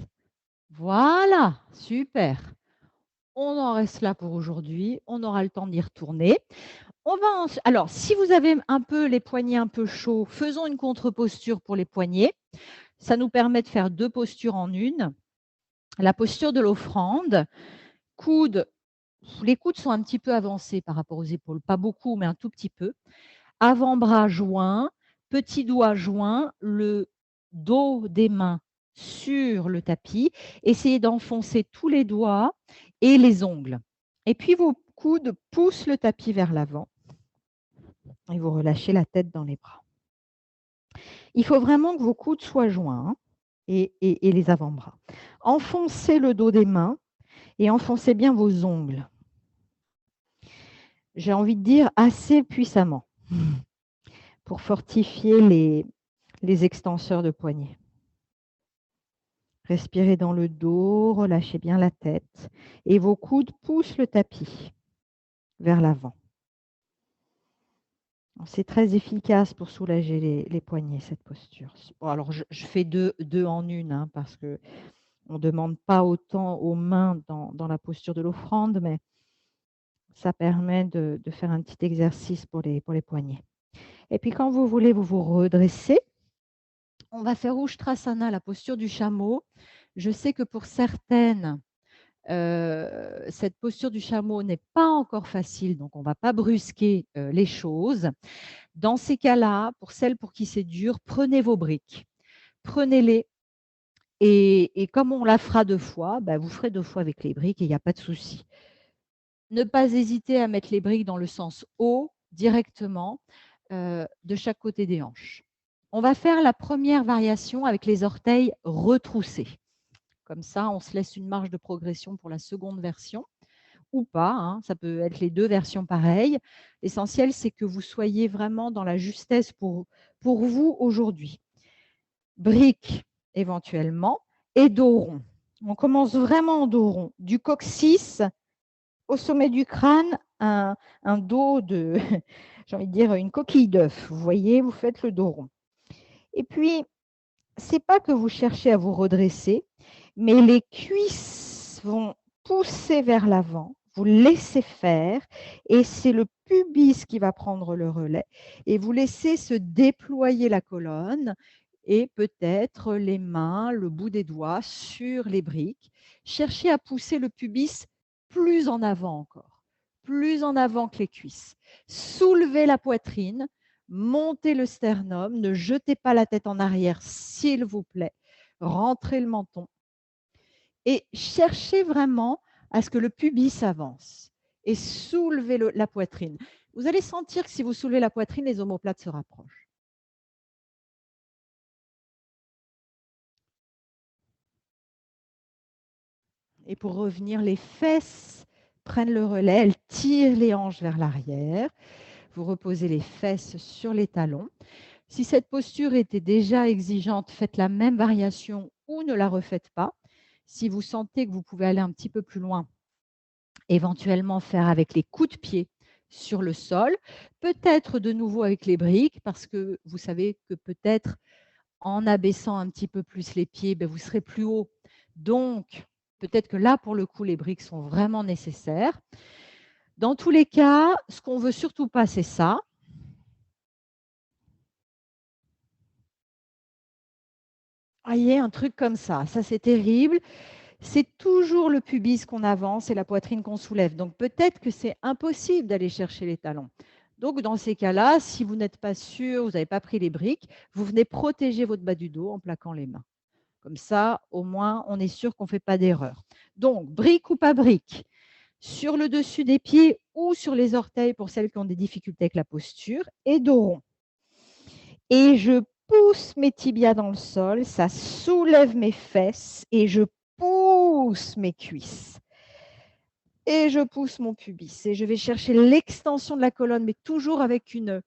Voilà, super. On en reste là pour aujourd'hui. On aura le temps d'y retourner. Alors, si vous avez un peu les poignets un peu chauds, faisons une contre-posture pour les poignets. Ça nous permet de faire 2 postures en une. La posture de l'offrande, les coudes sont un petit peu avancés par rapport aux épaules, pas beaucoup, mais un tout petit peu. Avant-bras joints, petit doigt joint, le dos des mains sur le tapis. Essayez d'enfoncer tous les doigts et les ongles. Et puis vos coudes poussent le tapis vers l'avant et vous relâchez la tête dans les bras. Il faut vraiment que vos coudes soient joints et les avant-bras. Enfoncez le dos des mains et enfoncez bien vos ongles. J'ai envie de dire assez puissamment pour fortifier les extenseurs de poignets. Respirez dans le dos, relâchez bien la tête et vos coudes poussent le tapis vers l'avant. C'est très efficace pour soulager les poignets, cette posture. Bon, alors, je fais deux en une hein, parce qu'on ne demande pas autant aux mains dans la posture de l'offrande, mais ça permet de faire un petit exercice pour les poignets. Et puis, quand vous voulez, vous vous redressez. On va faire Ushtrasana, la posture du chameau. Je sais que pour certaines, cette posture du chameau n'est pas encore facile, donc on ne va pas brusquer les choses. Dans ces cas-là, pour celles pour qui c'est dur, prenez vos briques. Prenez-les et comme on la fera 2 fois, bah, vous ferez 2 fois avec les briques et il n'y a pas de souci. Ne pas hésiter à mettre les briques dans le sens haut, directement, de chaque côté des hanches. On va faire la première variation avec les orteils retroussés. Comme ça, on se laisse une marge de progression pour la seconde version ou pas. Hein, ça peut être les 2 versions pareilles. L'essentiel, c'est que vous soyez vraiment dans la justesse pour vous aujourd'hui. Briques éventuellement et dos rond. On commence vraiment en dos rond. Du coccyx au sommet du crâne, un dos de, j'ai envie de dire, une coquille d'œuf. Vous voyez, vous faites le dos rond. Et puis, ce n'est pas que vous cherchez à vous redresser, mais les cuisses vont pousser vers l'avant, vous laissez faire, et c'est le pubis qui va prendre le relais, et vous laissez se déployer la colonne, et peut-être les mains, le bout des doigts sur les briques. Cherchez à pousser le pubis plus en avant encore, plus en avant que les cuisses. Soulevez la poitrine, montez le sternum, ne jetez pas la tête en arrière, s'il vous plaît. Rentrez le menton et cherchez vraiment à ce que le pubis avance et soulevez la poitrine. Vous allez sentir que si vous soulevez la poitrine, les omoplates se rapprochent. Et pour revenir, les fesses prennent le relais, elles tirent les hanches vers l'arrière. Vous reposez les fesses sur les talons. Si cette posture était déjà exigeante, faites la même variation ou ne la refaites pas. Si vous sentez que vous pouvez aller un petit peu plus loin, éventuellement faire avec les coups de pied sur le sol, peut-être de nouveau avec les briques, parce que vous savez que peut-être en abaissant un petit peu plus les pieds, vous serez plus haut. Donc, peut-être que là, pour le coup, les briques sont vraiment nécessaires. Dans tous les cas, ce qu'on ne veut surtout pas, c'est ça. Voyez, un truc comme ça, c'est terrible. c'est toujours le pubis qu'on avance et la poitrine qu'on soulève. Donc, peut-être que c'est impossible d'aller chercher les talons. Donc, dans ces cas-là, si vous n'êtes pas sûr, vous n'avez pas pris les briques, vous venez protéger votre bas du dos en plaquant les mains. Comme ça, au moins, on est sûr qu'on ne fait pas d'erreur. Donc, brique ou pas brique, sur le dessus des pieds ou sur les orteils pour celles qui ont des difficultés avec la posture, et dos rond. Et je pousse mes tibias dans le sol, ça soulève mes fesses et je pousse mes cuisses. Et je pousse mon pubis. Et je vais chercher l'extension de la colonne, mais toujours avec une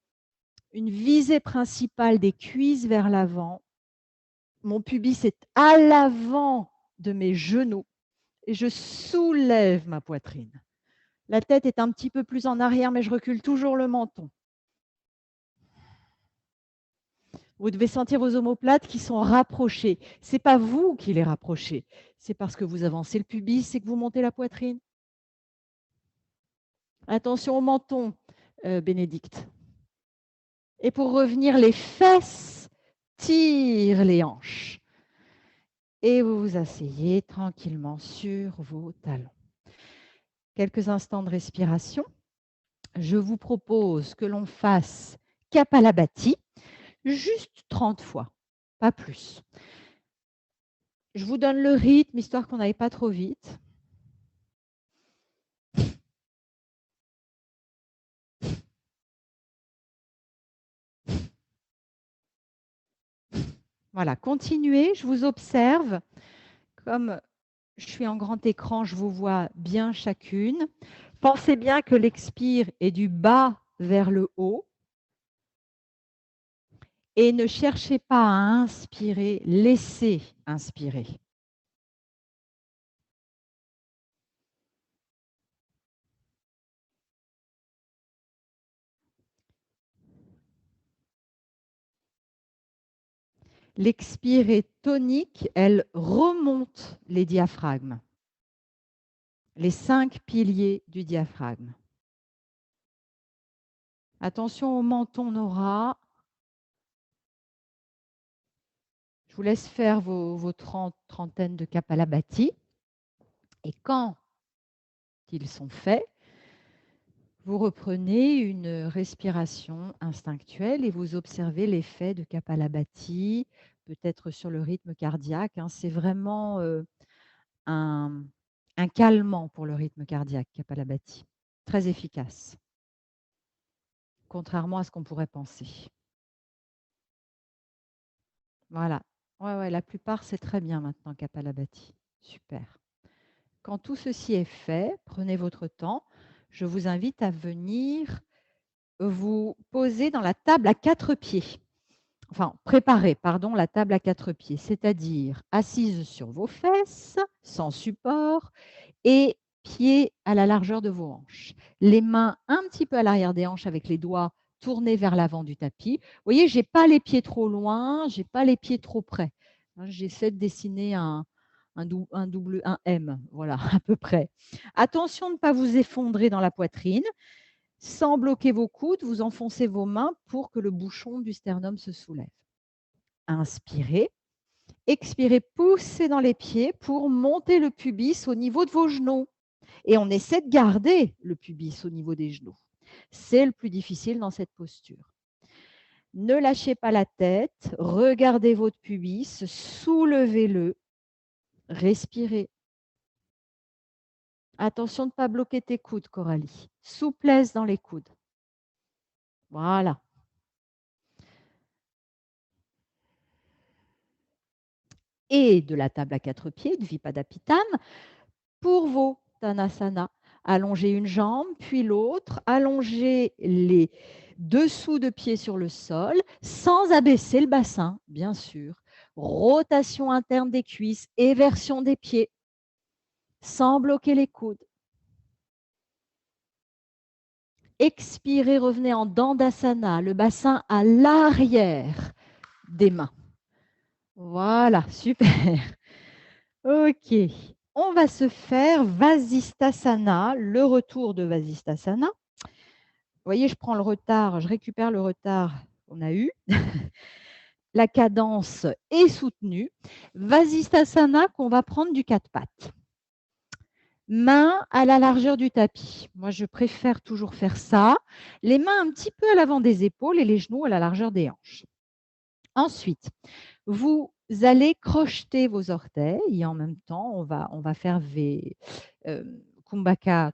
visée principale des cuisses vers l'avant. Mon pubis est à l'avant de mes genoux et je soulève ma poitrine. La tête est un petit peu plus en arrière, mais je recule toujours le menton. Vous devez sentir vos omoplates qui sont rapprochées. Ce n'est pas vous qui les rapprochez. C'est parce que vous avancez le pubis et que vous montez la poitrine. Attention au menton, Bénédicte. Et pour revenir, les fesses tirent les hanches. Et vous vous asseyez tranquillement sur vos talons. Quelques instants de respiration. Je vous propose que l'on fasse Kapalabhati juste 30 fois, pas plus. Je vous donne le rythme, histoire qu'on n'aille pas trop vite. Voilà, continuez, je vous observe. Comme je suis en grand écran, je vous vois bien chacune. Pensez bien que l'expire est du bas vers le haut. Et ne cherchez pas à inspirer, laissez inspirer. L'expire est tonique, elle remonte les diaphragmes, les 5 piliers du diaphragme. Attention au menton Nora. Je vous laisse faire vos trentaines de Kapalabhati. Et quand ils sont faits, vous reprenez une respiration instinctuelle et vous observez l'effet de Kapalabhati, peut-être sur le rythme cardiaque. C'est vraiment un calmant pour le rythme cardiaque, Kapalabhati. Très efficace, contrairement à ce qu'on pourrait penser. Voilà. Ouais, la plupart, c'est très bien maintenant, Kapalabhati. Super. Quand tout ceci est fait, prenez votre temps. Je vous invite à venir vous poser dans la table à 4 pieds. Enfin, préparer, pardon, la table à 4 pieds, c'est-à-dire assise sur vos fesses, sans support, et pieds à la largeur de vos hanches. Les mains un petit peu à l'arrière des hanches avec les doigts tournés vers l'avant du tapis. Vous voyez, je n'ai pas les pieds trop loin, je n'ai pas les pieds trop près. J'essaie de dessiner un M, voilà, à peu près. Attention de ne pas vous effondrer dans la poitrine. Sans bloquer vos coudes, vous enfoncez vos mains pour que le bouchon du sternum se soulève. Inspirez. Expirez, poussez dans les pieds pour monter le pubis au niveau de vos genoux. Et on essaie de garder le pubis au niveau des genoux. C'est le plus difficile dans cette posture. Ne lâchez pas la tête, regardez votre pubis, soulevez-le, respirez. Attention de ne pas bloquer tes coudes, Coralie. Souplesse dans les coudes. Voilà. Et de la table à 4 pieds, de Vipadapitana, pour vos Tanasana. Allongez une jambe, puis l'autre. Allongez les dessous de pieds sur le sol, sans abaisser le bassin, bien sûr. Rotation interne des cuisses, éversion des pieds, sans bloquer les coudes. Expirez, revenez en Dandasana, le bassin à l'arrière des mains. Voilà, super. Ok, on va se faire Vasisthasana, le retour de Vasisthasana. Vous voyez, je prends le retard, je récupère le retard qu'on a eu. la cadence est soutenue. Vasisthasana qu'on va prendre du 4 pattes. Mains à la largeur du tapis. Moi, je préfère toujours faire ça. Les mains un petit peu à l'avant des épaules et les genoux à la largeur des hanches. Ensuite, vous allez crocheter vos orteils et en même temps, on va faire Kumbhaka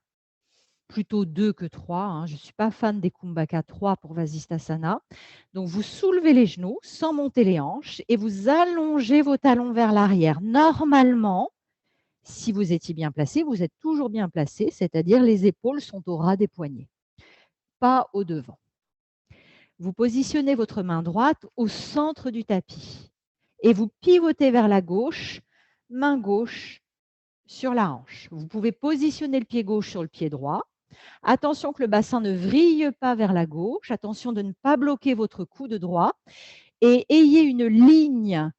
plutôt 2 que 3. Hein. Je ne suis pas fan des Kumbhaka 3 pour Vasisthasana. Donc, vous soulevez les genoux sans monter les hanches et vous allongez vos talons vers l'arrière. Normalement, si vous étiez bien placé, vous êtes toujours bien placé, c'est-à-dire les épaules sont au ras des poignets, pas au devant. Vous positionnez votre main droite au centre du tapis et vous pivotez vers la gauche, main gauche sur la hanche. Vous pouvez positionner le pied gauche sur le pied droit. Attention que le bassin ne vrille pas vers la gauche. Attention de ne pas bloquer votre coude droit et ayez une ligne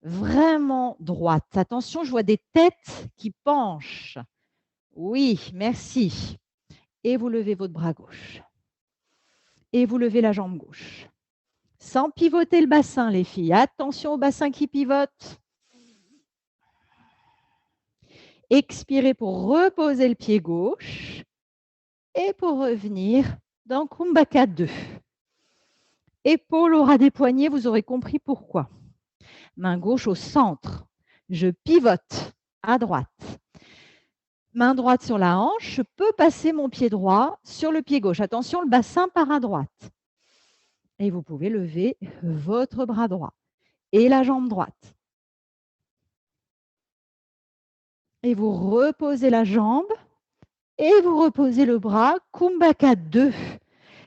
vraiment droite. Attention, je vois des têtes qui penchent. Oui, merci. Et vous levez votre bras gauche. Et vous levez la jambe gauche. Sans pivoter le bassin, les filles. Attention au bassin qui pivote. Expirez pour reposer le pied gauche. Et pour revenir dans Kumbhaka 2. Épaules au ras des poignets, vous aurez compris pourquoi. Main gauche au centre. Je pivote à droite. Main droite sur la hanche, je peux passer mon pied droit sur le pied gauche. Attention, le bassin part à droite. Et vous pouvez lever votre bras droit et la jambe droite. Et vous reposez la jambe et vous reposez le bras. Kumbhaka 2.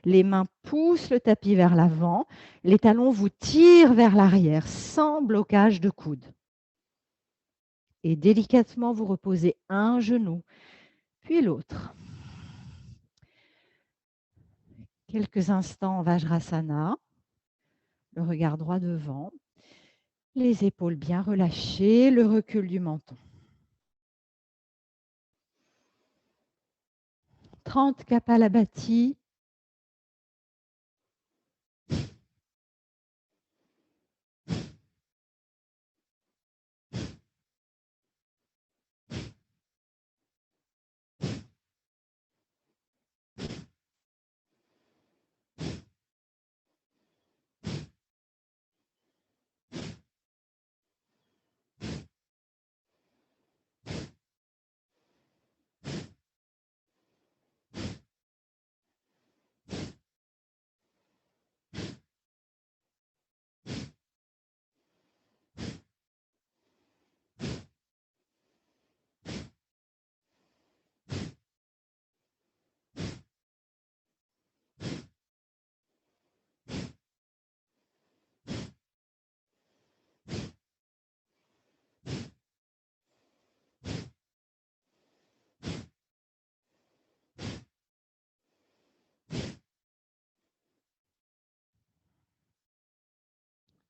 Les mains poussent le tapis vers l'avant. Les talons vous tirent vers l'arrière sans blocage de coude. Et délicatement, vous reposez un genou, puis l'autre. Quelques instants en Vajrasana. Le regard droit devant. Les épaules bien relâchées, le recul du menton. 30 Kapalabhati.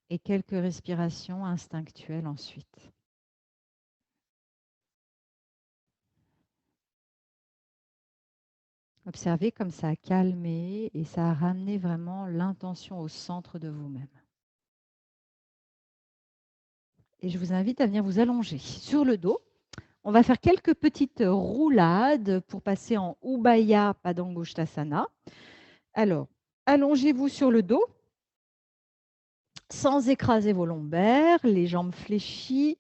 Et quelques respirations instinctuelles ensuite. Observez comme ça a calmé et ça a ramené vraiment l'intention au centre de vous-même. Et je vous invite à venir vous allonger sur le dos. On va faire quelques petites roulades pour passer en Ubaya Padangusthasana. Alors, allongez-vous sur le dos sans écraser vos lombaires, les jambes fléchies,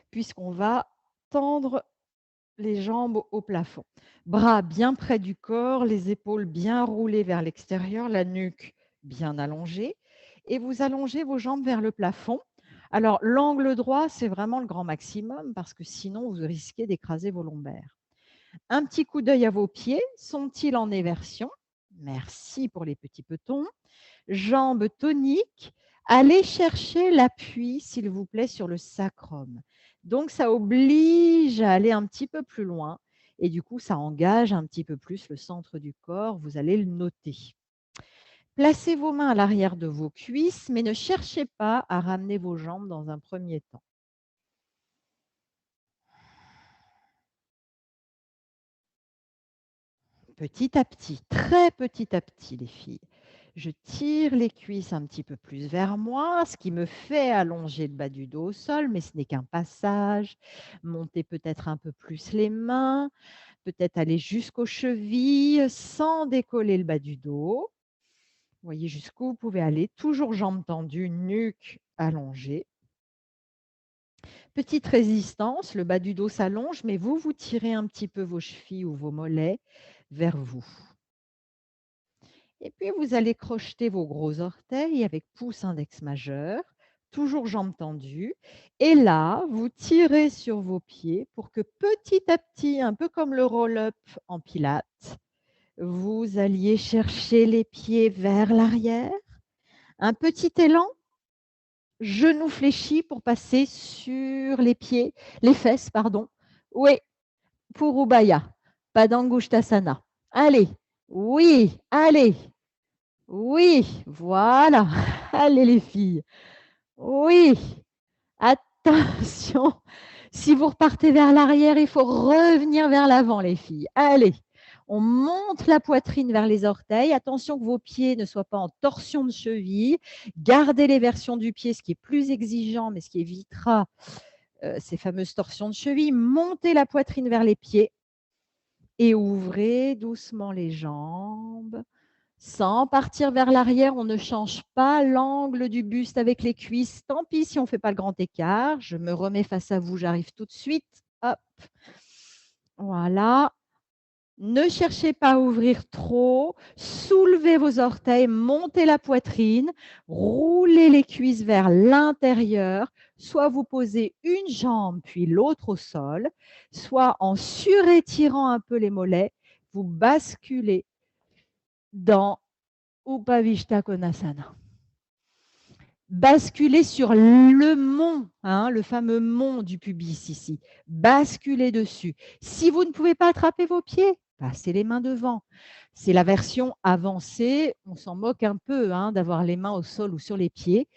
puisqu'on va tendre les jambes au plafond. Bras bien près du corps, les épaules bien roulées vers l'extérieur, la nuque bien allongée. Et vous allongez vos jambes vers le plafond. Alors, l'angle droit, c'est vraiment le grand maximum parce que sinon, vous risquez d'écraser vos lombaires. Un petit coup d'œil à vos pieds. Sont-ils en éversion? Merci pour les petits petons. Jambes toniques. Allez chercher l'appui, s'il vous plaît, sur le sacrum. Donc, ça oblige à aller un petit peu plus loin et du coup, ça engage un petit peu plus le centre du corps. Vous allez le noter. Placez vos mains à l'arrière de vos cuisses, mais ne cherchez pas à ramener vos jambes dans un premier temps. Petit à petit, très petit à petit, les filles. Je tire les cuisses un petit peu plus vers moi, ce qui me fait allonger le bas du dos au sol, mais ce n'est qu'un passage. Monter peut-être un peu plus les mains, peut-être aller jusqu'aux chevilles sans décoller le bas du dos. Vous voyez jusqu'où vous pouvez aller, toujours jambes tendues, nuque allongée. Petite résistance, le bas du dos s'allonge, mais vous, vous tirez un petit peu vos chevilles ou vos mollets vers vous. Et puis, vous allez crocheter vos gros orteils avec pouce index majeur, toujours jambes tendues. Et là, vous tirez sur vos pieds pour que petit à petit, un peu comme le roll-up en pilates, vous alliez chercher les pieds vers l'arrière. Un petit élan, genou fléchi pour passer sur les pieds, les fesses, pardon. Oui, pour Ubaya, Padangusthasana. Allez, oui, allez. Oui, voilà. Allez les filles. Oui, attention. Si vous repartez vers l'arrière, il faut revenir vers l'avant les filles. Allez, on monte la poitrine vers les orteils. Attention que vos pieds ne soient pas en torsion de cheville. Gardez les versions du pied, ce qui est plus exigeant, mais ce qui évitera ces fameuses torsions de cheville. Montez la poitrine vers les pieds et ouvrez doucement les jambes. Sans partir vers l'arrière, on ne change pas l'angle du buste avec les cuisses. Tant pis si on ne fait pas le grand écart. Je me remets face à vous, j'arrive tout de suite. Hop. Voilà. Ne cherchez pas à ouvrir trop. Soulevez vos orteils, montez la poitrine, roulez les cuisses vers l'intérieur. Soit vous posez une jambe puis l'autre au sol, soit en surétirant un peu les mollets, vous basculez dans Upavishta Konasana. Basculez sur le mont, le fameux mont du pubis ici. Basculez dessus. Si vous ne pouvez pas attraper vos pieds, passez les mains devant. C'est la version avancée. On s'en moque un peu d'avoir les mains au sol ou sur les pieds.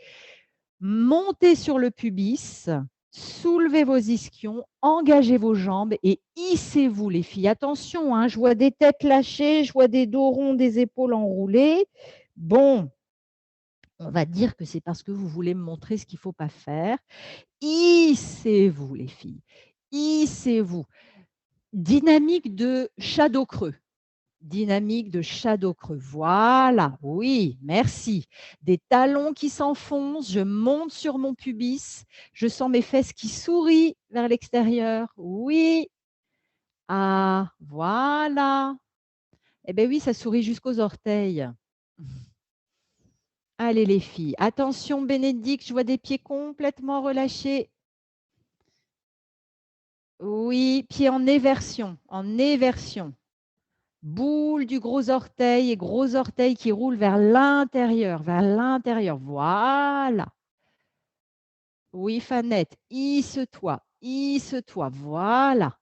Montez sur le pubis, soulevez vos ischions, engagez vos jambes et hissez-vous les filles. Attention, je vois des têtes lâchées, je vois des dos ronds, des épaules enroulées. Bon, on va dire que c'est parce que vous voulez me montrer ce qu'il ne faut pas faire. Hissez-vous les filles, hissez-vous. Dynamique de shadow creux. Dynamique de shadow creux. Voilà, oui, merci. Des talons qui s'enfoncent, je monte sur mon pubis, je sens mes fesses qui sourient vers l'extérieur. Oui. Ah, voilà. Eh bien oui, ça sourit jusqu'aux orteils. Allez les filles, attention Bénédicte, je vois des pieds complètement relâchés. Oui, pieds en éversion, en éversion. Boule du gros orteil et gros orteil qui roule vers l'intérieur, vers l'intérieur. Voilà. Oui, Fanette, hisse-toi, hisse-toi. Voilà.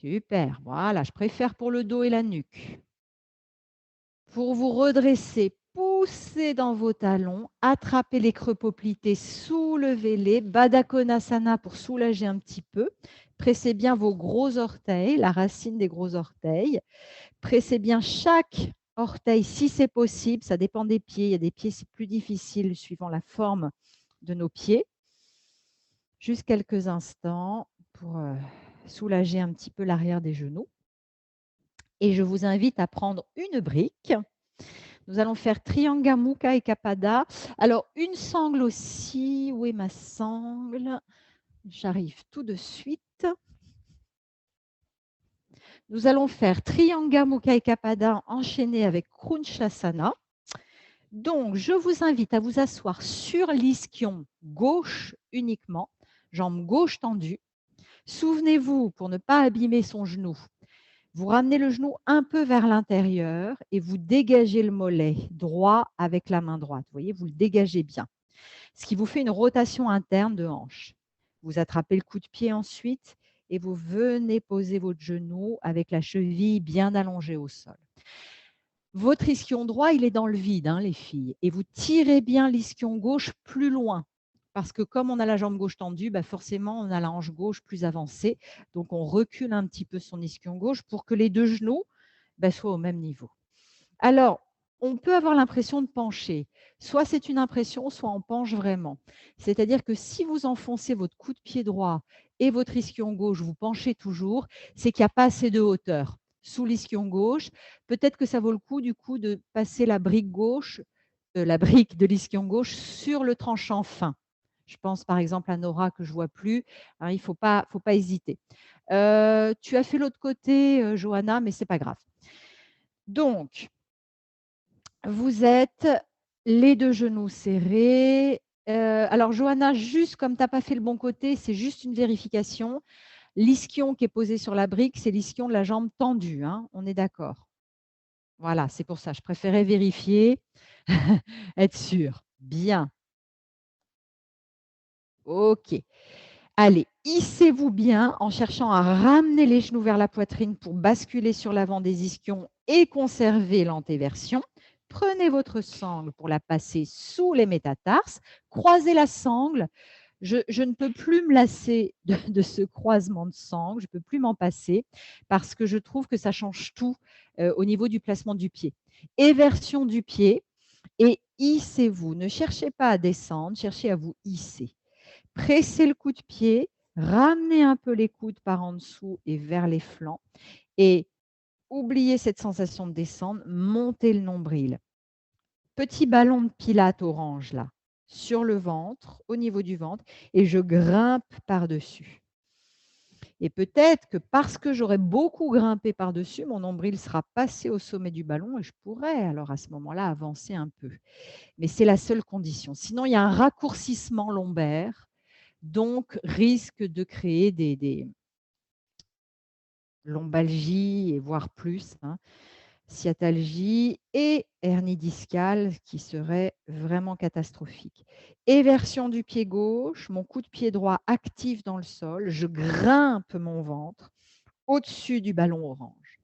Super, voilà, je préfère pour le dos et la nuque. Pour vous redresser, poussez dans vos talons, attrapez les creux poplités, soulevez-les. Baddha Konasana pour soulager un petit peu. Pressez bien vos gros orteils, la racine des gros orteils. Pressez bien chaque orteil si c'est possible. Ça dépend des pieds. Il y a des pieds, c'est plus difficile suivant la forme de nos pieds. Juste quelques instants pour soulager un petit peu l'arrière des genoux. Et je vous invite à prendre une brique. Nous allons faire Trianga Mukha et Kapada. Alors, une sangle aussi. Où est ma sangle? J'arrive tout de suite. Nous allons faire Trianga Mukha et Kapada enchaîné avec Krunchasana. Donc, je vous invite à vous asseoir sur l'ischion gauche uniquement, jambe gauche tendue. Souvenez-vous, pour ne pas abîmer son genou, vous ramenez le genou un peu vers l'intérieur et vous dégagez le mollet droit avec la main droite. Vous voyez, vous le dégagez bien. Ce qui vous fait une rotation interne de hanche. Vous attrapez le coup de pied ensuite et vous venez poser votre genou avec la cheville bien allongée au sol. Votre ischion droit, il est dans le vide, les filles. Et vous tirez bien l'ischion gauche plus loin. Parce que comme on a la jambe gauche tendue, forcément, on a la hanche gauche plus avancée. Donc, on recule un petit peu son ischion gauche pour que les deux genoux soient au même niveau. Alors, on peut avoir l'impression de pencher. Soit c'est une impression, soit on penche vraiment. C'est-à-dire que si vous enfoncez votre coup de pied droit et votre ischion gauche, vous penchez toujours, c'est qu'il n'y a pas assez de hauteur sous l'ischion gauche. Peut-être que ça vaut le coup du coup de passer la brique gauche, la brique de l'ischion gauche sur le tranchant fin. Je pense par exemple à Nora que je ne vois plus. Hein, il ne faut pas hésiter. Tu as fait l'autre côté, Johanna, mais ce n'est pas grave. Donc, vous êtes les 2 genoux serrés. Alors, Johanna, juste comme tu n'as pas fait le bon côté, c'est juste une vérification. L'ischion qui est posé sur la brique, c'est l'ischion de la jambe tendue. Hein, on est d'accord. Voilà, c'est pour ça. Je préférais vérifier, être sûre. Bien. OK. Allez, hissez-vous bien en cherchant à ramener les genoux vers la poitrine pour basculer sur l'avant des ischions et conserver l'antéversion. Prenez votre sangle pour la passer sous les métatarses. Croisez la sangle. Je ne peux plus me lasser de ce croisement de sangle. Je ne peux plus m'en passer parce que je trouve que ça change tout au niveau du placement du pied. Éversion du pied et hissez-vous. Ne cherchez pas à descendre, cherchez à vous hisser. Pressez le coup de pied, ramenez un peu les coudes par en dessous et vers les flancs et oubliez cette sensation de descendre, montez le nombril. Petit ballon de pilates orange là, sur le ventre, au niveau du ventre, et je grimpe par-dessus. Et peut-être que parce que j'aurais beaucoup grimpé par-dessus, mon nombril sera passé au sommet du ballon et je pourrais alors à ce moment-là avancer un peu. Mais c'est la seule condition. Sinon, il y a un raccourcissement lombaire, donc risque de créer des lombalgies et voire plus, hein, sciatalgie et hernie discale qui serait vraiment catastrophique. Éversion du pied gauche, mon coup de pied droit actif dans le sol, je grimpe mon ventre au-dessus du ballon orange.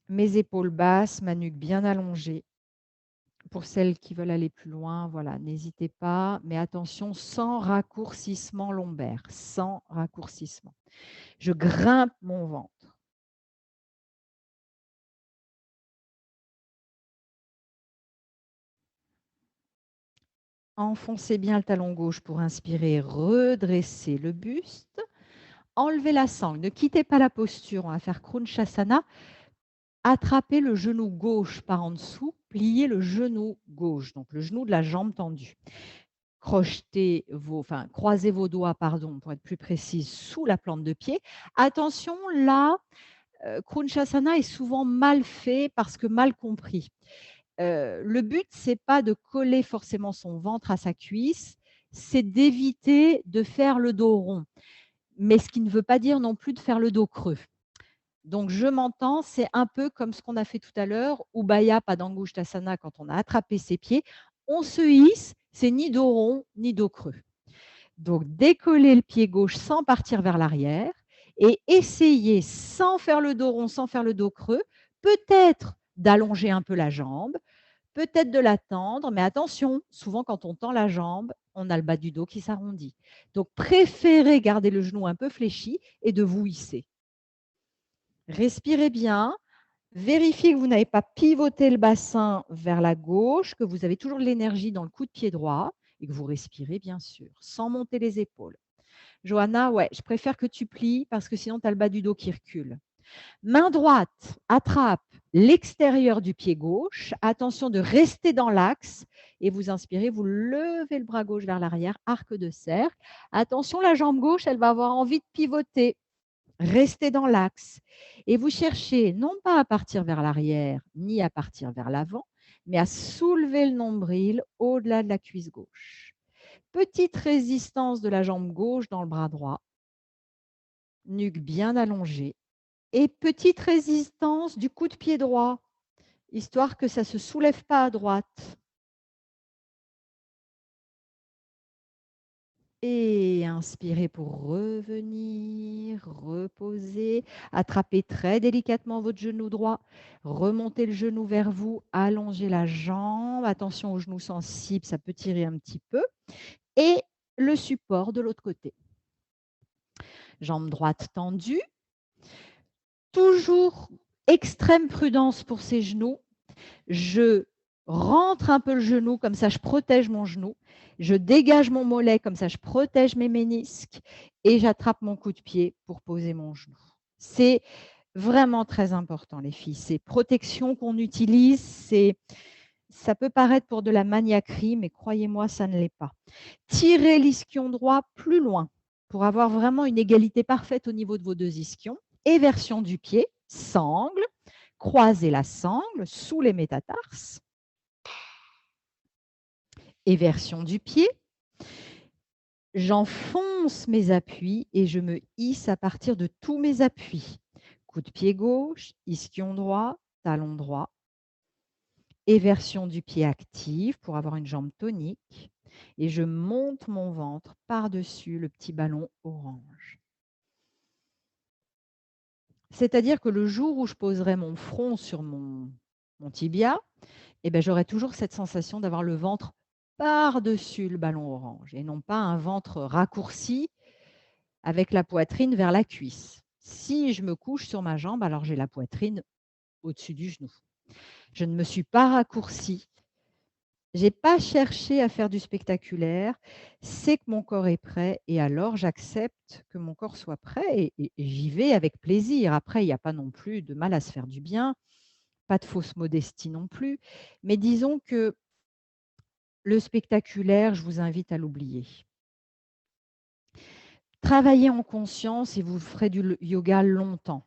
Mes épaules basses, ma nuque bien allongée. Pour celles qui veulent aller plus loin, voilà, n'hésitez pas, mais attention, sans raccourcissement lombaire, sans raccourcissement. Je grimpe mon ventre. Enfoncez bien le talon gauche pour inspirer, redressez le buste. Enlevez la sangle, ne quittez pas la posture, on va faire Krunchasana. Attrapez le genou gauche par en dessous, pliez le genou gauche, donc le genou de la jambe tendue. Croisez vos doigts, pardon, pour être plus précise, sous la plante de pied. Attention, là, Krunchasana est souvent mal fait parce que mal compris. Le but, c'est pas de coller forcément son ventre à sa cuisse, c'est d'éviter de faire le dos rond. Mais ce qui ne veut pas dire non plus de faire le dos creux. Donc, je m'entends, c'est un peu comme ce qu'on a fait tout à l'heure, Ubaya Padangusthasana, quand on a attrapé ses pieds, on se hisse, c'est ni dos rond, ni dos creux. Donc, décoller le pied gauche sans partir vers l'arrière et essayer, sans faire le dos rond, sans faire le dos creux, peut-être d'allonger un peu la jambe, peut-être de la tendre, mais attention, souvent quand on tend la jambe, on a le bas du dos qui s'arrondit. Donc, préférez garder le genou un peu fléchi et de vous hisser. Respirez bien. Vérifiez que vous n'avez pas pivoté le bassin vers la gauche, que vous avez toujours de l'énergie dans le coup de pied droit et que vous respirez bien sûr, sans monter les épaules. Johanna, ouais, je préfère que tu plies parce que sinon tu as le bas du dos qui recule. Main droite attrape l'extérieur du pied gauche. Attention de rester dans l'axe et vous inspirez, vous levez le bras gauche vers l'arrière, arc de cercle. Attention, la jambe gauche, elle va avoir envie de pivoter. Restez dans l'axe et vous cherchez non pas à partir vers l'arrière ni à partir vers l'avant, mais à soulever le nombril au-delà de la cuisse gauche. Petite résistance de la jambe gauche dans le bras droit, nuque bien allongée et petite résistance du coup de pied droit, histoire que ça ne se soulève pas à droite. Et inspirez pour revenir, reposer, attrapez très délicatement votre genou droit, remontez le genou vers vous, allongez la jambe, attention aux genoux sensibles, ça peut tirer un petit peu, et le support de l'autre côté. Jambe droite tendue, toujours extrême prudence pour ces genoux, Je rentre un peu le genou, comme ça je protège mon genou. Je dégage mon mollet, comme ça je protège mes ménisques. Et j'attrape mon coup de pied pour poser mon genou. C'est vraiment très important, les filles. Ces protections qu'on utilise, ça peut paraître pour de la maniaquerie, mais croyez-moi, ça ne l'est pas. Tirez l'ischion droit plus loin pour avoir vraiment une égalité parfaite au niveau de vos deux ischions. Éversion du pied, sangle, croisez la sangle sous les métatarses. Éversion du pied. J'enfonce mes appuis et je me hisse à partir de tous mes appuis. Coup de pied gauche, ischion droit, talon droit. Éversion du pied active pour avoir une jambe tonique. Et je monte mon ventre par-dessus le petit ballon orange. C'est-à-dire que le jour où je poserai mon front sur mon tibia, eh ben, j'aurai toujours cette sensation d'avoir le ventre par-dessus le ballon orange et non pas un ventre raccourci avec la poitrine vers la cuisse. Si je me couche sur ma jambe, alors j'ai la poitrine au-dessus du genou. Je ne me suis pas raccourcie. Je n'ai pas cherché à faire du spectaculaire. C'est que mon corps est prêt et alors j'accepte que mon corps soit prêt et j'y vais avec plaisir. Après, il n'y a pas non plus de mal à se faire du bien, pas de fausse modestie non plus. Mais disons que le spectaculaire, je vous invite à l'oublier. Travaillez en conscience et vous ferez du yoga longtemps.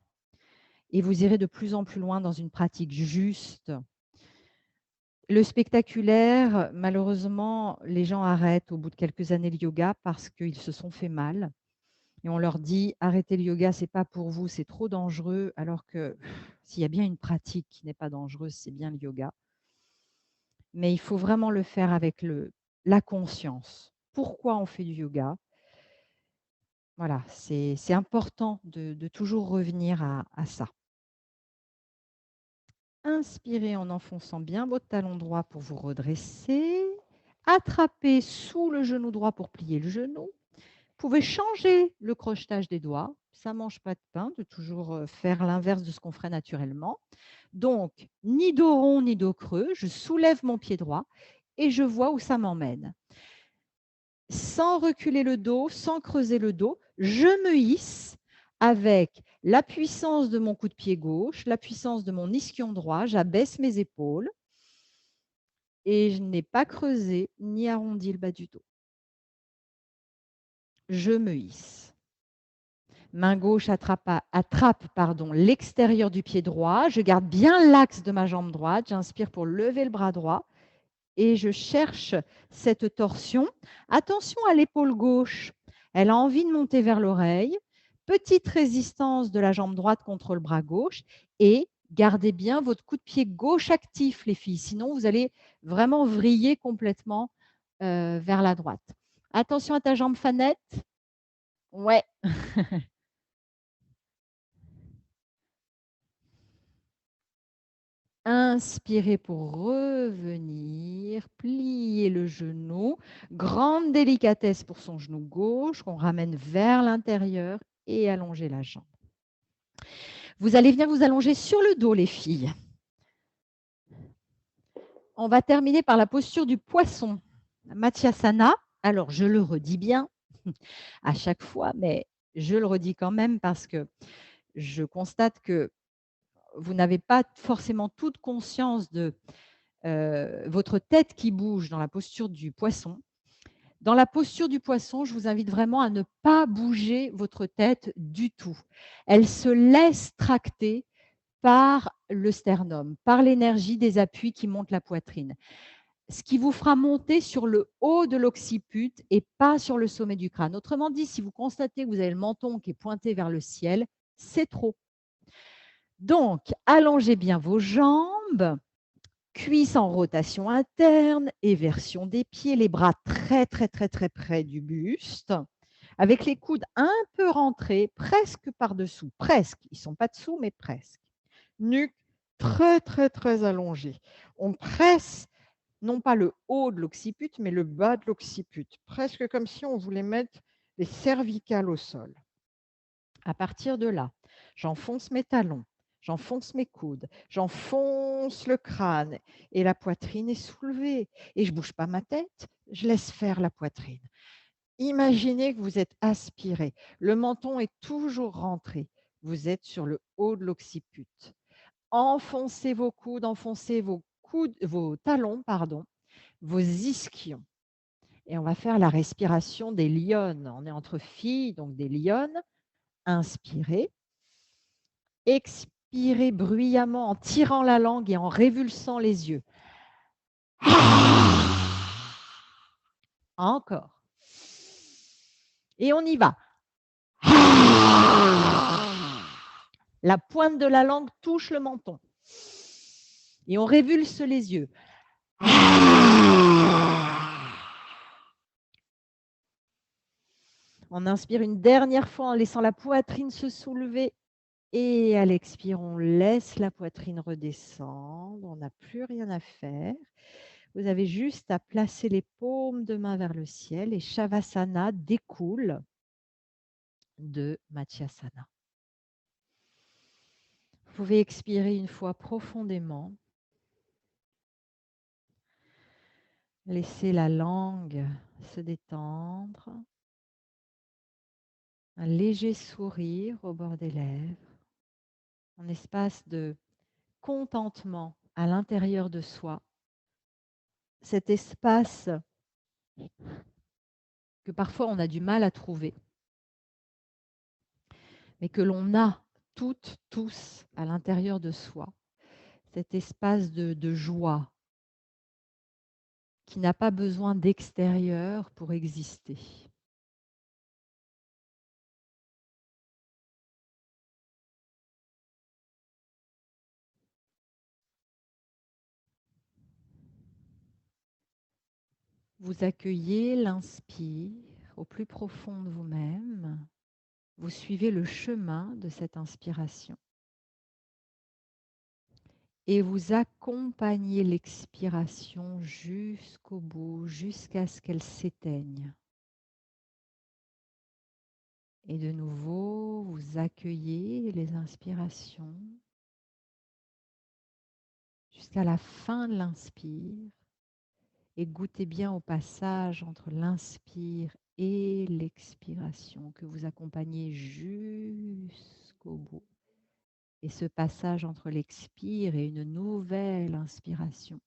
Et vous irez de plus en plus loin dans une pratique juste. Le spectaculaire, malheureusement, les gens arrêtent au bout de quelques années le yoga parce qu'ils se sont fait mal. Et on leur dit, arrêtez le yoga, ce n'est pas pour vous, c'est trop dangereux. Alors que s'il y a bien une pratique qui n'est pas dangereuse, c'est bien le yoga. Mais il faut vraiment le faire avec la conscience. Pourquoi on fait du yoga? Voilà, c'est important de toujours revenir à ça. Inspirez en enfonçant bien votre talon droit pour vous redresser. Attrapez sous le genou droit pour plier le genou. Vous pouvez changer le crochetage des doigts. Ça ne mange pas de pain de toujours faire l'inverse de ce qu'on ferait naturellement. Donc, ni dos rond ni dos creux. Je soulève mon pied droit et je vois où ça m'emmène. Sans reculer le dos, sans creuser le dos, je me hisse avec la puissance de mon coup de pied gauche, la puissance de mon ischion droit, j'abaisse mes épaules et je n'ai pas creusé ni arrondi le bas du dos. Je me hisse. Main gauche attrape l'extérieur du pied droit. Je garde bien l'axe de ma jambe droite. J'inspire pour lever le bras droit et je cherche cette torsion. Attention à l'épaule gauche. Elle a envie de monter vers l'oreille. Petite résistance de la jambe droite contre le bras gauche et gardez bien votre coup de pied gauche actif, les filles. Sinon, vous allez vraiment vriller complètement vers la droite. Attention à ta jambe fanette. Ouais. Inspirez pour revenir, plier le genou, grande délicatesse pour son genou gauche, qu'on ramène vers l'intérieur et allonger la jambe. Vous allez venir vous allonger sur le dos, les filles. On va terminer par la posture du poisson, Matsyasana. Alors, je le redis bien à chaque fois, mais je le redis quand même parce que je constate que vous n'avez pas forcément toute conscience de votre tête qui bouge dans la posture du poisson. Dans la posture du poisson, je vous invite vraiment à ne pas bouger votre tête du tout. Elle se laisse tracter par le sternum, par l'énergie des appuis qui montent la poitrine. Ce qui vous fera monter sur le haut de l'occiput et pas sur le sommet du crâne. Autrement dit, si vous constatez que vous avez le menton qui est pointé vers le ciel, c'est trop. Donc, allongez bien vos jambes, cuisses en rotation interne, éversion des pieds, les bras très, très, très, très près du buste, avec les coudes un peu rentrés, presque par-dessous, presque. Ils ne sont pas dessous, mais presque. Nuque très, très, très allongée. On presse non pas le haut de l'occiput, mais le bas de l'occiput, presque comme si on voulait mettre les cervicales au sol. À partir de là, j'enfonce mes talons, j'enfonce mes coudes, j'enfonce le crâne et la poitrine est soulevée. Et je ne bouge pas ma tête, je laisse faire la poitrine. Imaginez que vous êtes aspiré, le menton est toujours rentré, vous êtes sur le haut de l'occiput. Enfoncez vos coudes, enfoncez vos talons, pardon, vos ischions. Et on va faire la respiration des lionnes. On est entre filles, donc des lionnes. Inspirez. Expirez bruyamment en tirant la langue et en révulsant les yeux. Encore. Et on y va. La pointe de la langue touche le menton. Et on révulse les yeux. On inspire une dernière fois en laissant la poitrine se soulever. Et à l'expire, on laisse la poitrine redescendre. On n'a plus rien à faire. Vous avez juste à placer les paumes de main vers le ciel et Shavasana découle de Matsyasana. Vous pouvez expirer une fois profondément. Laissez la langue se détendre. Un léger sourire au bord des lèvres. Un espace de contentement à l'intérieur de soi. Cet espace que parfois on a du mal à trouver, mais que l'on a toutes, tous à l'intérieur de soi. Cet espace de joie qui n'a pas besoin d'extérieur pour exister. Vous accueillez l'inspire au plus profond de vous-même. Vous suivez le chemin de cette inspiration. Et vous accompagnez l'expiration jusqu'au bout, jusqu'à ce qu'elle s'éteigne. Et de nouveau, vous accueillez les inspirations jusqu'à la fin de l'inspire. Et goûtez bien au passage entre l'inspire et l'expiration que vous accompagnez jusqu'au bout. Et ce passage entre l'expire et une nouvelle inspiration.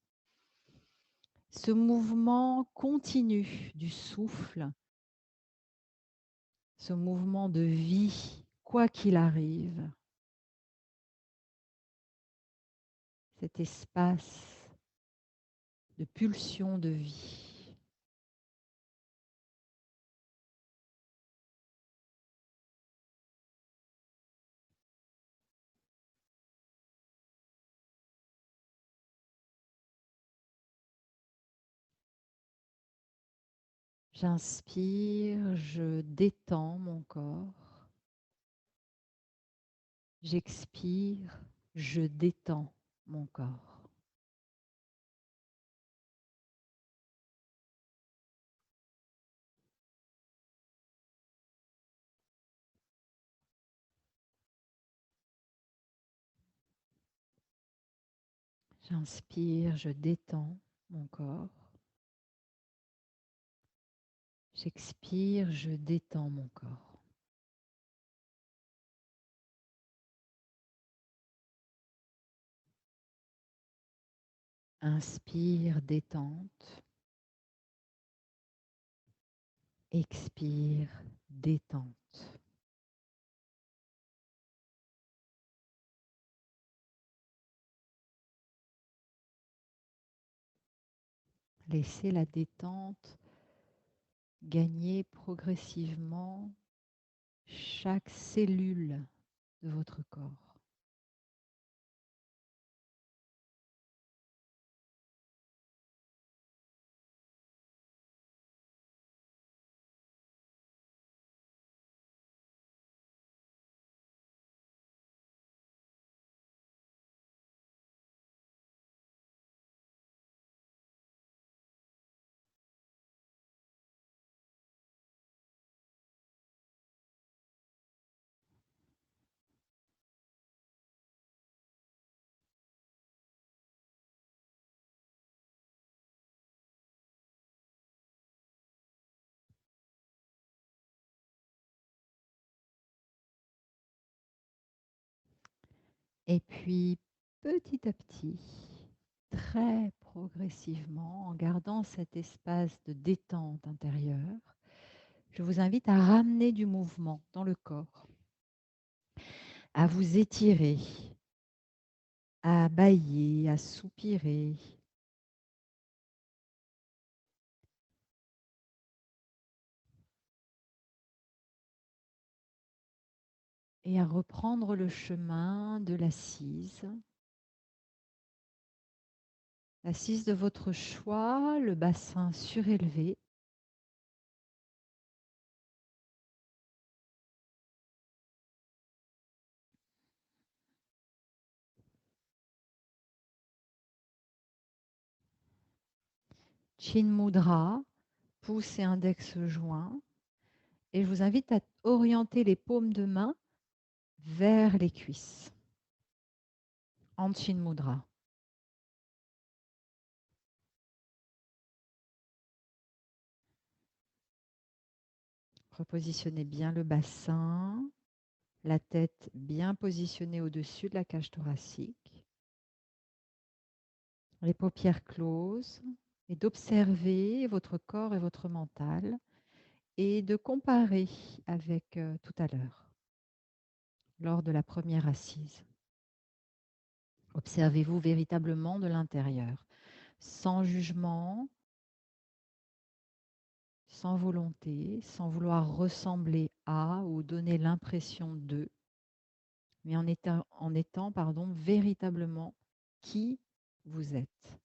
Ce mouvement continu du souffle, ce mouvement de vie, quoi qu'il arrive, cet espace de pulsion de vie. J'inspire, je détends mon corps. J'expire, je détends mon corps. J'inspire, je détends mon corps. J'expire, je détends mon corps. Inspire, détente. Expire, détente. Laissez la détente gagner progressivement chaque cellule de votre corps. Et puis, petit à petit, très progressivement, en gardant cet espace de détente intérieure, je vous invite à ramener du mouvement dans le corps, à vous étirer, à bâiller, à soupirer. Et à reprendre le chemin de l'assise. L'assise de votre choix, le bassin surélevé. Chin Mudra, pouce et index joints. Et je vous invite à orienter les paumes de main vers les cuisses. En Chin Mudra. Repositionnez bien le bassin, la tête bien positionnée au-dessus de la cage thoracique. Les paupières closes et d'observer votre corps et votre mental et de comparer avec tout à l'heure, lors de la première assise. Observez-vous véritablement de l'intérieur, sans jugement, sans volonté, sans vouloir ressembler à ou donner l'impression de, mais en étant véritablement qui vous êtes.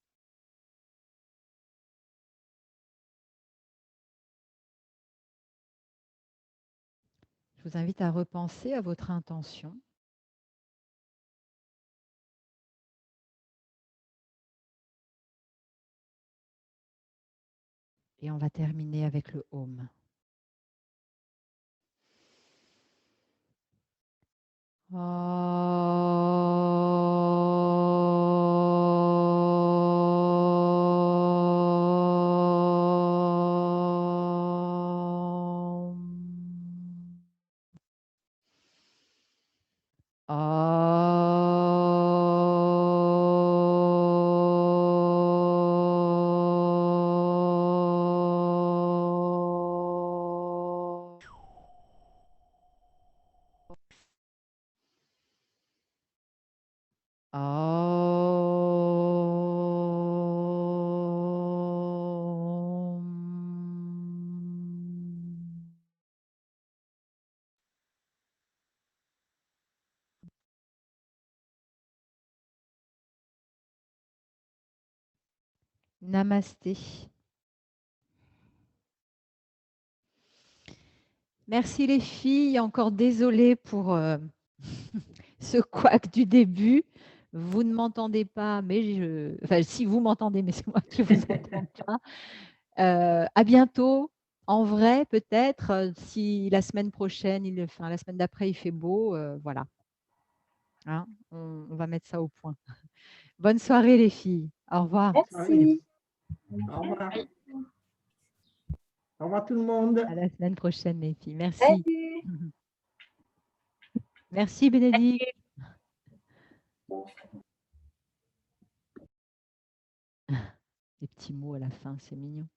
Je vous invite à repenser à votre intention. Et on va terminer avec le Om. Namasté. Merci les filles. Encore désolée pour ce couac du début. Vous ne m'entendez pas, mais enfin, si vous m'entendez, mais c'est moi qui vous entends pas. À bientôt. En vrai, peut-être, si la semaine prochaine, la semaine d'après, il fait beau, voilà. Hein, on va mettre ça au point. Bonne soirée les filles. Au revoir. Merci. Au revoir. Au revoir tout le monde. À la semaine prochaine les filles. Merci. Merci Bénédicte. Les petits mots à la fin, c'est mignon.